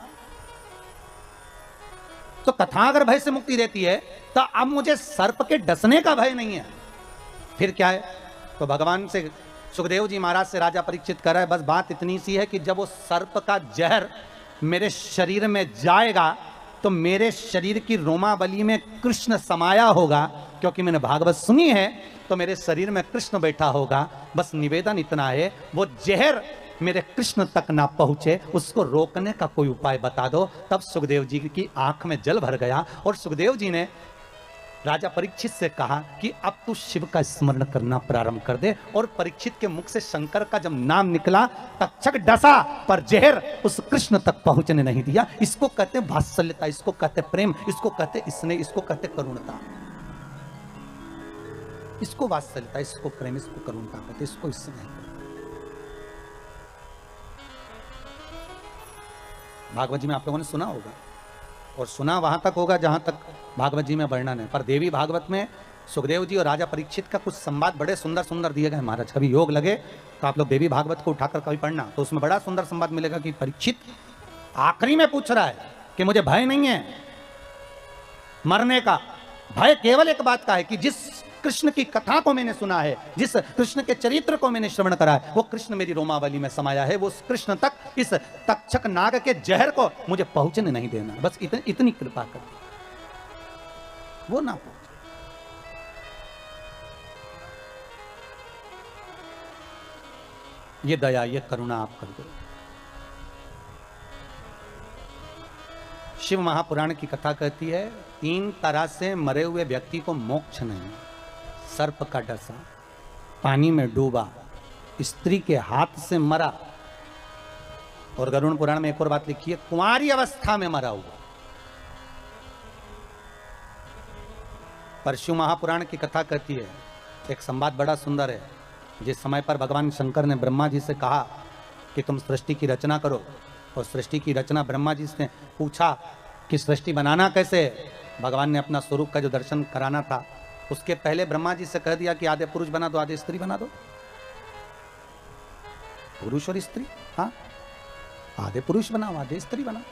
तो कथा अगर भय से मुक्ति देती है तो अब मुझे सर्प के डसने का भय नहीं है, फिर क्या है? तो भगवान से सुखदेव जी महाराज से राजा परीक्षित कर रहा है, बस बात इतनी सी है कि जब वो सर्प का जहर मेरे शरीर में जाएगा तो मेरे शरीर की रोमावली में कृष्ण समाया होगा, क्योंकि मैंने भागवत सुनी है तो मेरे शरीर में कृष्ण बैठा होगा। बस निवेदन इतना है, वो जहर मेरे कृष्ण तक ना पहुंचे, उसको रोकने का कोई उपाय बता दो। तब सुखदेव जी की आंख में जल भर गया और सुखदेव जी ने राजा परीक्षित से कहा कि अब तू शिव का स्मरण करना प्रारंभ कर दे। और परीक्षित के मुख से शंकर का जब नाम निकला, तक्षक डसा पर जहर उस कृष्ण तक पहुंचने नहीं दिया। इसको कहते वात्सल्यता, इसको कहते प्रेम, इसको कहते स्नेह, इसको कहते करुणता। इसको वात्सल्यता, इसको प्रेम, इसको करुणता कहते, इसको स्नेह। भागवत जी में आप लोगों ने सुना होगा, और सुना वहां तक होगा जहां तक भागवत जी में वर्णन है। पर देवी भागवत में सुखदेव जी और राजा परीक्षित का कुछ संवाद बड़े सुंदर सुंदर दिए गए महाराज। कभी योग लगे तो आप लोग देवी भागवत को उठाकर कभी पढ़ना, तो उसमें बड़ा सुंदर संवाद मिलेगा कि परीक्षित आखिरी में पूछ रहा है कि मुझे भय नहीं है मरने का, भय केवल एक बात का है कि जिस कृष्ण की कथा को मैंने सुना है, जिस कृष्ण के चरित्र को मैंने श्रवण करा है, वो कृष्ण मेरी रोमावली में समाया है। वो उस कृष्ण तक, इस तक्षक नाग के जहर को मुझे पहुंचने नहीं देना, बस इतनी कृपा कर, वो ना पहुंचे। ये दया, ये करुणा आप कर दो। शिव महापुराण की कथा कहती है 3 तरह से मरे हुए व्यक्ति को मोक्ष नहीं। सर्प का डसा, पानी में डूबा, स्त्री के हाथ से मरा, और गरुड़ पुराण में एक और बात लिखी है, कुंवारी अवस्था में मरा हुआ। परशु महापुराण की कथा कहती है, एक संवाद बड़ा सुंदर है। जिस समय पर भगवान शंकर ने ब्रह्मा जी से कहा कि तुम सृष्टि की रचना करो, और सृष्टि की रचना ब्रह्मा जी से पूछा कि सृष्टि बनाना कैसे, भगवान ने अपना स्वरूप का जो दर्शन कराना था, उसके पहले ब्रह्मा जी से कह दिया कि आधे पुरुष बना दो, आधे स्त्री बना दो। पुरुष और स्त्री, हाँ, आधे पुरुष बनाओ, आधे स्त्री बनाओ।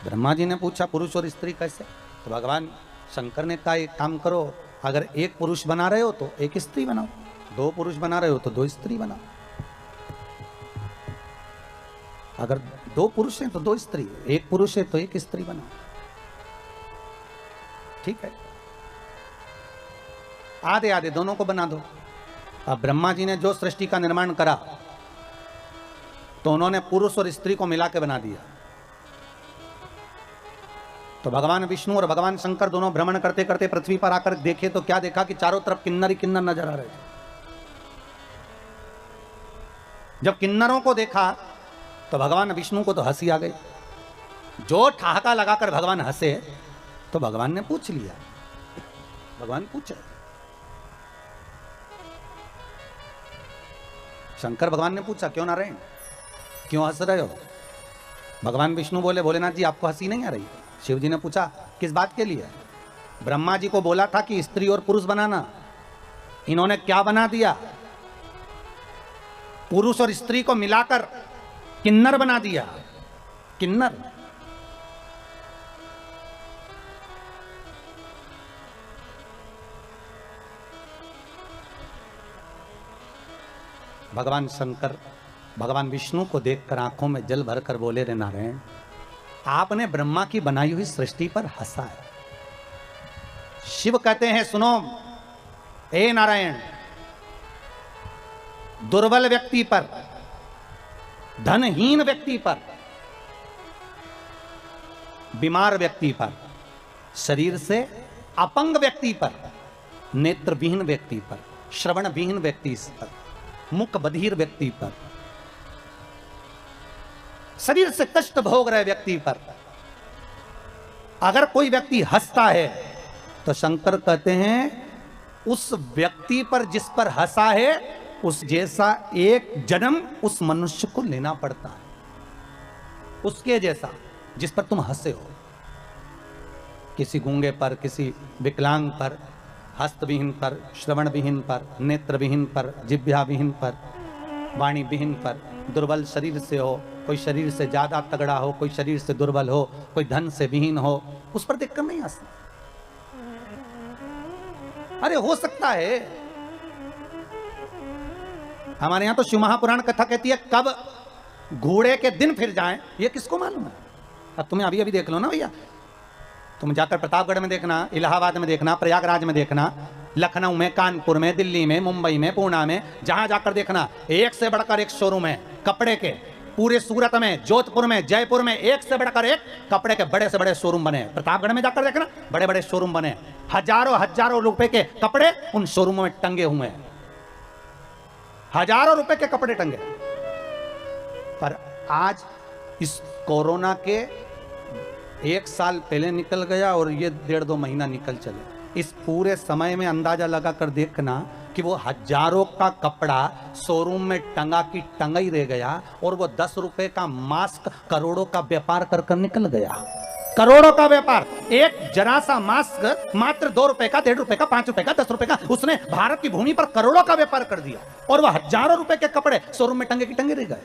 ब्रह्मा जी ने पूछा पुरुष और स्त्री कैसे, तो भगवान शंकर ने कहा एक काम करो, अगर एक पुरुष बना रहे हो तो एक स्त्री बनाओ, 2 पुरुष बना रहे हो तो 2 स्त्री बनाओ, अगर 2 पुरुष हैं तो 2 स्त्री, 1 पुरुष है तो 1 स्त्री बनाओ। ठीक है, आधे आधे दोनों को बना दो। अब ब्रह्मा जी ने जो सृष्टि का निर्माण करा, तो उन्होंने पुरुष और स्त्री को मिला के बना दिया। तो भगवान विष्णु और भगवान शंकर दोनों भ्रमण करते करते पृथ्वी पर आकर देखे तो क्या देखा कि चारों तरफ किन्नर ही किन्नर नजर आ रहे थे। जब किन्नरों को देखा तो भगवान विष्णु को तो हंसी आ गई। जो ठहाका लगाकर भगवान हंसे, तो भगवान ने पूछ लिया, भगवान पूछे, शंकर भगवान ने पूछा क्यों नारायण, क्यों हंस रहे हो? भगवान विष्णु बोले भोलेनाथ जी आपको हंसी नहीं आ रही? शिव जी ने पूछा किस बात के लिए? ब्रह्मा जी को बोला था कि स्त्री और पुरुष बनाना, इन्होंने क्या बना दिया? पुरुष और स्त्री को मिलाकर किन्नर बना दिया। किन्नर, भगवान शंकर भगवान विष्णु को देखकर आंखों में जल भरकर बोले, रे नारायण, आपने ब्रह्मा की बनाई हुई सृष्टि पर हंसा है। शिव कहते हैं सुनो हे नारायण, दुर्बल व्यक्ति पर, धनहीन व्यक्ति पर, बीमार व्यक्ति पर, शरीर से अपंग व्यक्ति पर, नेत्रविहीन व्यक्ति पर, श्रवणविहीन व्यक्ति पर, मुख बधिर व्यक्ति पर, शरीर से कष्ट भोग रहे व्यक्ति पर अगर कोई व्यक्ति हंसता है, तो शंकर कहते हैं उस व्यक्ति पर जिस पर हंसा है, उस जैसा एक जन्म उस मनुष्य को लेना पड़ता है। उसके जैसा जिस पर तुम हंसे हो, किसी गूंगे पर, किसी विकलांग पर, हस्तविहीन पर, श्रवणविहीन पर, नेत्रविहीन पर, जिह्वाविहीन पर, वाणी विहीन पर, दुर्बल शरीर से हो, कोई शरीर से ज्यादा तगड़ा हो, कोई शरीर से दुर्बल हो, कोई धन से विहीन हो, उस पर देखकर नहीं हंसना। अरे हो सकता है, हमारे यहां तो शिव महापुराण कथा कहती है कब घोड़े के दिन फिर जाएं, ये किसको मालूम है? अब तुम्हें अभी अभी देख लो ना भैया, तुम जाकर प्रतापगढ़ में देखना, इलाहाबाद में देखना, प्रयागराज में देखना, लखनऊ में, कानपुर में, दिल्ली में, मुंबई में, पुणे में, जहां जाकर देखना एक से बढ़कर एक शोरूम है कपड़े के। पूरे सूरत में, जोधपुर में, जयपुर में एक से बढ़कर एक कपड़े के बड़े से बड़े शोरूम बने। प्रतापगढ़ में जाकर देखना बड़े बड़े शोरूम बने, हजारों हजारों रुपए के कपड़े उन शोरूमों में टंगे हुए हैं, हजारों रुपए के कपड़े टंगे। पर आज इस कोरोना के 1 साल पहले निकल गया और ये 1.5-2 महीना निकल चले, इस पूरे समय में अंदाजा लगा कर देखना कि वो हजारों का कपड़ा शोरूम में टंगा की टंगा ही रह गया और वो 10 रुपए का मास्क करोड़ों का व्यापार कर कर निकल गया। करोड़ों का व्यापार, एक जरा सा मास्क मात्र 2 रुपए का, 1.5 रुपए का, 5 रुपए का, 10 रुपए का, उसने भारत की भूमि पर करोड़ों का व्यापार कर दिया। और वह हजारों रुपए के कपड़े शोरूम में टंगे की टंगे रह गए।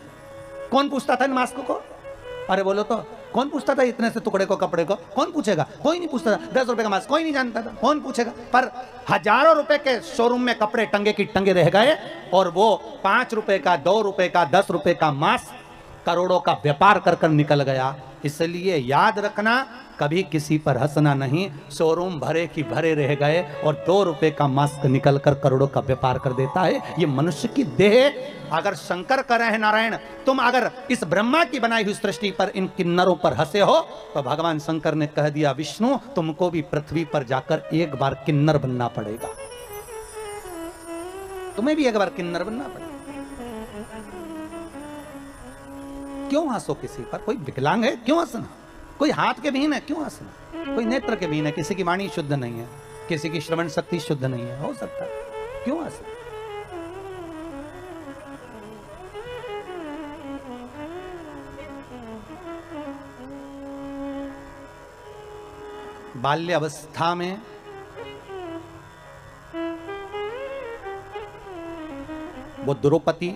कौन पूछता था इन मास्क को? अरे बोलो तो, कौन पूछता था इतने से टुकड़े को, कपड़े को? कौन पूछेगा? कोई नहीं पूछता था। 10 रुपए का मास्क कोई नहीं जानता था, कौन पूछेगा? पर हजारों रुपए के शोरूम में कपड़े टंगे की टंगे रह गए और वो 5 रुपए का, 2 रुपए का, 10 रुपए का मास्क करोड़ों का व्यापार कर कर निकल गया। इसलिए याद रखना, कभी किसी पर हंसना नहीं। शोरूम भरे की भरे रह गए और 2 रुपए का मास्क निकल कर करोड़ों का व्यापार कर देता है। ये मनुष्य की देह। अगर शंकर कह रहे हैं नारायण, तुम अगर इस ब्रह्मा की बनाई हुई सृष्टि पर इन किन्नरों पर हंसे हो, तो भगवान शंकर ने कह दिया विष्णु तुमको भी पृथ्वी पर जाकर एक बार किन्नर बनना पड़ेगा, तुम्हें भी एक बार किन्नर बनना पड़ेगा। क्यों हंसो किसी पर? कोई विकलांग है क्यों हंसना? कोई हाथ के विहीन है क्यों हंसना? कोई नेत्र के विहीन है, किसी की वाणी शुद्ध नहीं है, किसी की श्रवण शक्ति शुद्ध नहीं है, हो सकता है, क्यों हंसना? बाल्य अवस्था में वो द्रौपदी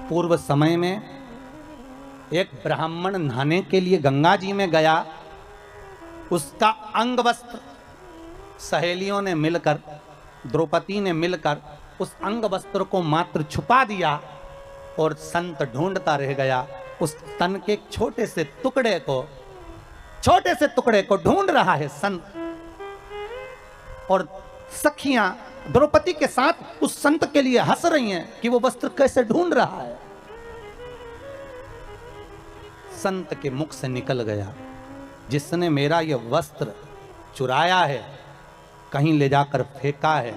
पूर्व समय में एक ब्राह्मण नहाने के लिए गंगा जी में गया, उसका अंग वस्त्र सहेलियों ने मिलकर, द्रौपदी ने मिलकर उस अंग वस्त्र को मात्र छुपा दिया और संत ढूंढता रह गया। उस तन के छोटे से टुकड़े को ढूंढ रहा है संत, और सखियां द्रौपदी के साथ उस संत के लिए हंस रही हैं कि वो वस्त्र कैसे ढूंढ रहा है। संत के मुख से निकल गया, जिसने मेरा यह वस्त्र चुराया है, कहीं ले जाकर फेंका है,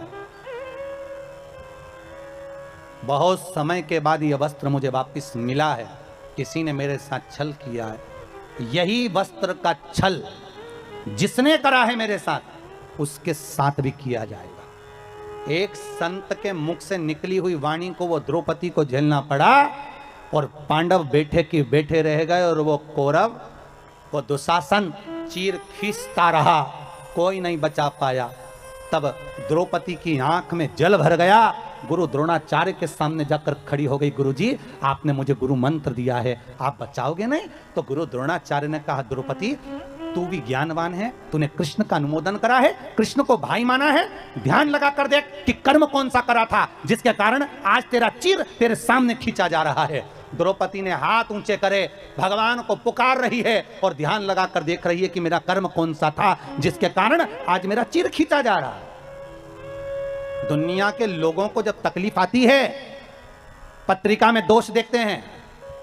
बहुत समय के बाद यह वस्त्र मुझे वापस मिला है, किसी ने मेरे साथ छल किया है। यही वस्त्र का छल जिसने करा है मेरे साथ, उसके साथ भी किया जाएगा। एक संत के मुख से निकली हुई वाणी को वो द्रौपदी को झेलना पड़ा और पांडव बैठे की बैठे रह गए और वो कौरव, वो दुशासन चीर खींचता रहा, कोई नहीं बचा पाया। तब द्रौपदी की आंख में जल भर गया, गुरु द्रोणाचार्य के सामने जाकर खड़ी हो गई, गुरुजी आपने मुझे गुरु मंत्र दिया है, आप बचाओगे नहीं? तो गुरु द्रोणाचार्य ने कहा द्रौपदी तू भी ज्ञानवान है, तूने कृष्ण का अनुमोदन करा है, कृष्ण को भाई माना है, ध्यान लगा कर देख कि कर्म कौन सा करा था जिसके कारण आज तेरा चीर तेरे सामने खींचा जा रहा है। द्रौपदी ने हाथ ऊंचे करे भगवान को पुकार रही है और ध्यान लगा कर देख रही है कि मेरा कर्म कौन सा था जिसके कारण आज मेरा चीर खींचा जा रहा है। दुनिया के लोगों को जब तकलीफ आती है, पत्रिका में दोष देखते हैं,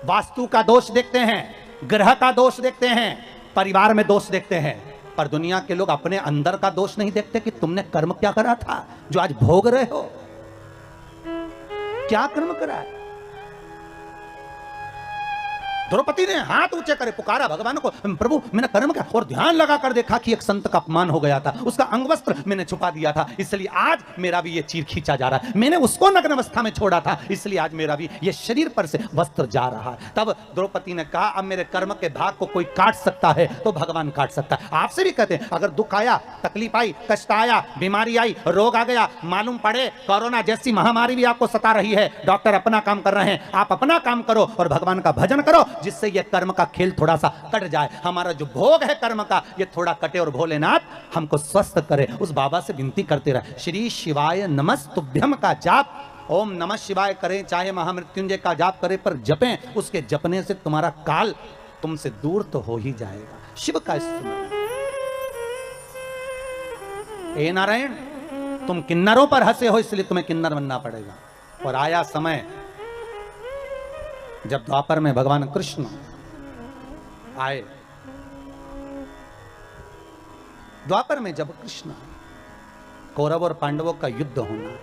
वास्तु का दोष देखते हैं, ग्रह का दोष देखते हैं, परिवार में दोष देखते हैं, पर दुनिया के लोग अपने अंदर का दोष नहीं देखते कि तुमने कर्म क्या करा था जो आज भोग रहे हो। क्या कर्म करा है? द्रौपदी ने हाथ ऊंचे करे पुकारा भगवान को, प्रभु मैंने कर्म किया, और ध्यान लगा कर देखा कि एक संत का अपमान हो गया था, उसका अंगवस्त्र मैंने छुपा दिया था, इसलिए आज मेरा भी ये चीर खींचा जा रहा है, मैंने उसको नग्न अवस्था में छोड़ा था, इसलिए आज मेरा भी ये शरीर पर से वस्त्र जा रहा है। तब द्रौपदी ने कहा अब मेरे कर्म के भाग को कोई काट सकता है तो भगवान काट सकता है। आपसे भी कहते हैं अगर दुख आया, तकलीफ आई, कष्ट आया, बीमारी आई, रोग आ गया, मालूम पड़े कोरोना जैसी महामारी भी आपको सता रही है, डॉक्टर अपना काम कर रहे हैं, आप अपना काम करो और भगवान का भजन करो, जिससे ये कर्म का खेल थोड़ा सा कट जाए, हमारा जो भोग है कर्म का ये थोड़ा कटे और भोलेनाथ हमको स्वस्थ करे। उस बाबा से विनती करते रहे, श्री शिवाय नमस्तुभ्यम का जाप, ओम नमः शिवाय करें, चाहे महामृत्युंजय का जाप करें, पर जपें, उसके जपने से तुम्हारा काल तुमसे दूर तो हो ही जाएगा। शिव का स्मरण। ए नारायण तुम किन्नरों पर हंसे हो इसलिए तुम्हें किन्नर बनना पड़ेगा। और आया समय जब द्वापर में भगवान कृष्ण आए, द्वापर में जब कृष्ण कौरव और पांडवों का युद्ध होना,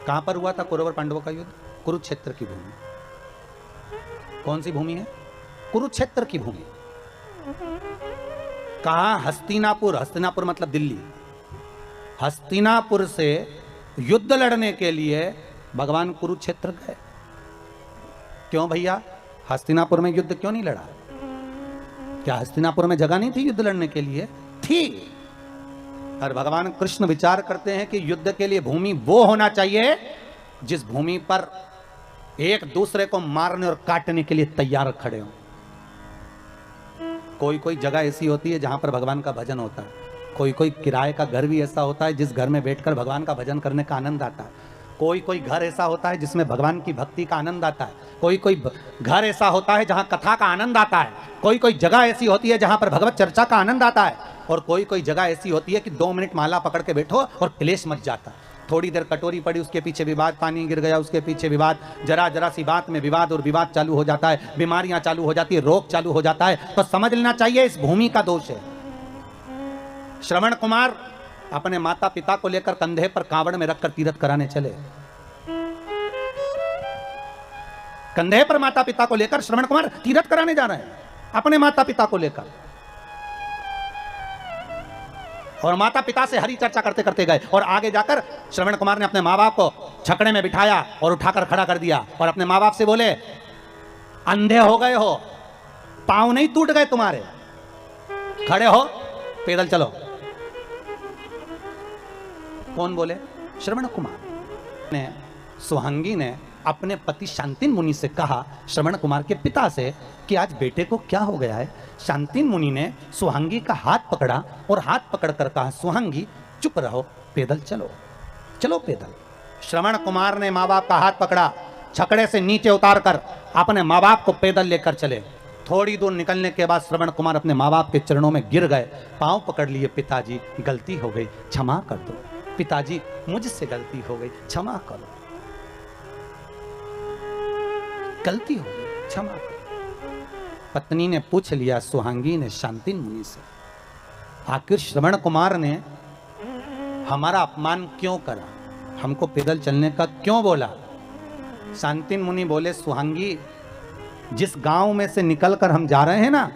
कहां पर हुआ था कौरव और पांडवों का युद्ध? कुरुक्षेत्र की भूमि। कौन सी भूमि है? कुरुक्षेत्र की भूमि। कहां? हस्तिनापुर। हस्तिनापुर मतलब दिल्ली। हस्तिनापुर से युद्ध लड़ने के लिए भगवान कुरुक्षेत्र गए। क्यों भैया? हस्तिनापुर में युद्ध क्यों नहीं लड़ा? क्या हस्तिनापुर में जगह नहीं थी युद्ध लड़ने के लिए? थी। और भगवान कृष्ण विचार करते हैं कि युद्ध के लिए भूमि वो होना चाहिए जिस भूमि पर एक दूसरे को मारने और काटने के लिए तैयार खड़े हो। कोई कोई जगह ऐसी होती है जहां पर भगवान का भजन होता है, कोई कोई किराए का घर भी ऐसा होता है जिस घर में बैठकर भगवान का भजन करने का आनंद आता है, कोई कोई घर ऐसा होता है जिसमें भगवान की भक्ति का आनंद आता है, कोई कोई घर ऐसा होता है जहां कथा का आनंद आता है, कोई कोई जगह ऐसी होती है जहां पर भगवत चर्चा का आनंद आता है, और कोई कोई जगह ऐसी होती है कि 2 मिनट माला पकड़ के बैठो और क्लेश मच जाता है। थोड़ी देर कटोरी पड़ी उसके पीछे विवाद, पानी गिर गया उसके पीछे विवाद, जरा जरा सी बात में विवाद और विवाद चालू हो जाता है, बीमारियां चालू हो जाती है, रोग चालू हो जाता है। तो समझ लेना चाहिए इस भूमि का दोष है। श्रवण कुमार अपने माता पिता को लेकर कंधे पर कांवड़ में रखकर तीर्थ कराने चले। कंधे पर माता पिता को लेकर श्रवण कुमार तीर्थ कराने जा रहे हैं अपने माता पिता को लेकर, और माता पिता से हरी चर्चा करते करते गए। और आगे जाकर श्रवण कुमार ने अपने माँ बाप को छकड़े में बिठाया और उठाकर खड़ा कर दिया और अपने माँ बाप से बोले, अंधे हो गए हो, पांव नहीं टूट गए तुम्हारे, खड़े हो, पैदल चलो। कौन बोले? श्रवण कुमार ने। सुहांगी ने अपने पति शांतिन मुनि से कहा, श्रवण कुमार के पिता से, कि आज बेटे को क्या हो गया है। शांतिन मुनि ने सुहांगी का हाथ पकड़ा और हाथ पकड़कर कहा, सुहांगी चुप रहो, पैदल चलो, चलो पैदल। श्रवण कुमार ने माँ बाप का हाथ पकड़ा, छकड़े से नीचे उतारकर अपने माँ बाप को पैदल लेकर चले। थोड़ी दूर निकलने के बाद श्रवण कुमार अपने माँ बाप के चरणों में गिर गए, पांव पकड़ लिए, पिताजी गलती हो गई, क्षमा कर दो, पिताजी मुझसे गलती हो गई, क्षमा करो, गलती हो गई, क्षमा करो। पत्नी ने पूछ लिया, सुहांगी ने शांतिन मुनि से, आखिर श्रवण कुमार ने हमारा अपमान क्यों करा, हमको पैदल चलने का क्यों बोला। शांतिन मुनि बोले, सुहांगी जिस गांव में से निकलकर हम जा रहे हैं ना,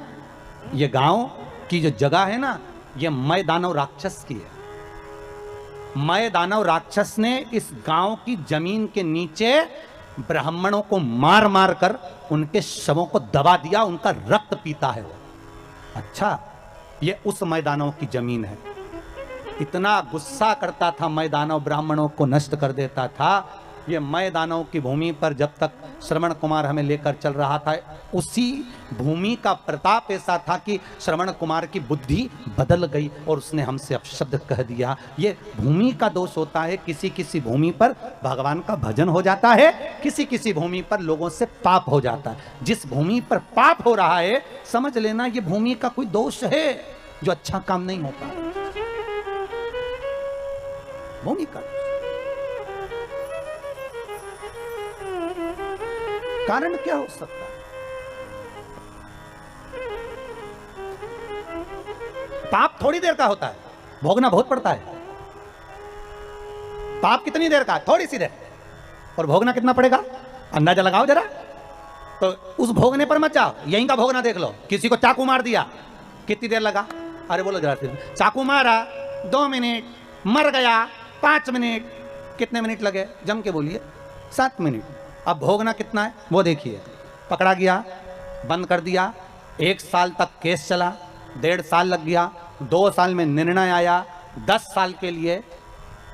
ये गांव की जो जगह है ना, ये मय दानव राक्षस की है। मय दानव राक्षस ने इस गांव की जमीन के नीचे ब्राह्मणों को मार मार कर उनके शवों को दबा दिया, उनका रक्त पीता है वो। अच्छा, ये उस मैदानों की जमीन है। इतना गुस्सा करता था मैदानव, ब्राह्मणों को नष्ट कर देता था। ये मैदानों की भूमि पर जब तक श्रवण कुमार हमें लेकर चल रहा था, उसी भूमि का प्रताप ऐसा था कि श्रवण कुमार की बुद्धि बदल गई और उसने हमसे अपशब्द कह दिया। ये भूमि का दोष होता है। किसी किसी भूमि पर भगवान का भजन हो जाता है, किसी किसी भूमि पर लोगों से पाप हो जाता है। जिस भूमि पर पाप हो रहा है, समझ लेना ये भूमि का कोई दोष है जो अच्छा काम नहीं होता। भूमि का कारण क्या हो सकता है? पाप थोड़ी देर का होता है, भोगना बहुत पड़ता है। पाप कितनी देर का? थोड़ी सी देर। और भोगना कितना पड़ेगा? अंदाजा लगाओ जरा। तो उस भोगने पर मत जाओ, यहीं का भोगना देख लो। किसी को चाकू मार दिया, कितनी देर लगा? अरे बोलो जरा, चाकू मारा 2 मिनट, मर गया 5 मिनट, कितने मिनट लगे? जम के बोलिए, 7 मिनट। अब भोगना कितना है वो देखिए। पकड़ा गया, बंद कर दिया, 1 साल तक केस चला, 1.5 साल लग गया, 2 साल में निर्णय आया, 10 साल के लिए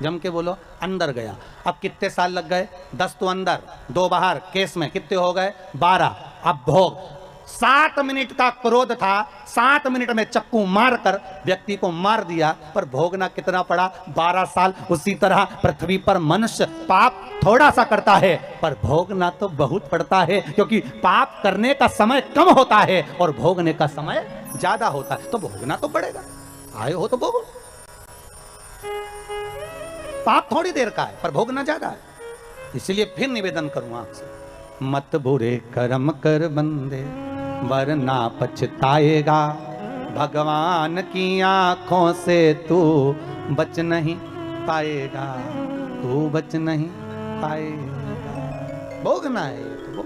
जम के बोलो अंदर गया। अब कितने साल लग गए? 10 तो अंदर, 2 बाहर, केस में कितने हो गए? 12। अब भोग 7 मिनट का क्रोध था, 7 मिनट में चक्कू मारकर व्यक्ति को मार दिया, पर भोगना कितना पड़ा? 12 साल। उसी तरह पृथ्वी पर मनुष्य पाप थोड़ा सा करता है, पर भोगना तो बहुत पड़ता है, क्योंकि पाप करने का समय कम होता है और भोगने का समय ज्यादा होता है। तो भोगना तो पड़ेगा, आए हो तो भोगो। पाप थोड़ी देर का है, पर भोगना ज्यादा है। इसलिए फिर निवेदन करूंगा आपसे, मत बुरे कर्म कर बंदे वरना पछताएगा, भगवान की आंखों से तू बच नहीं पाएगा, तू बच नहीं पाएगा। भोगना है तो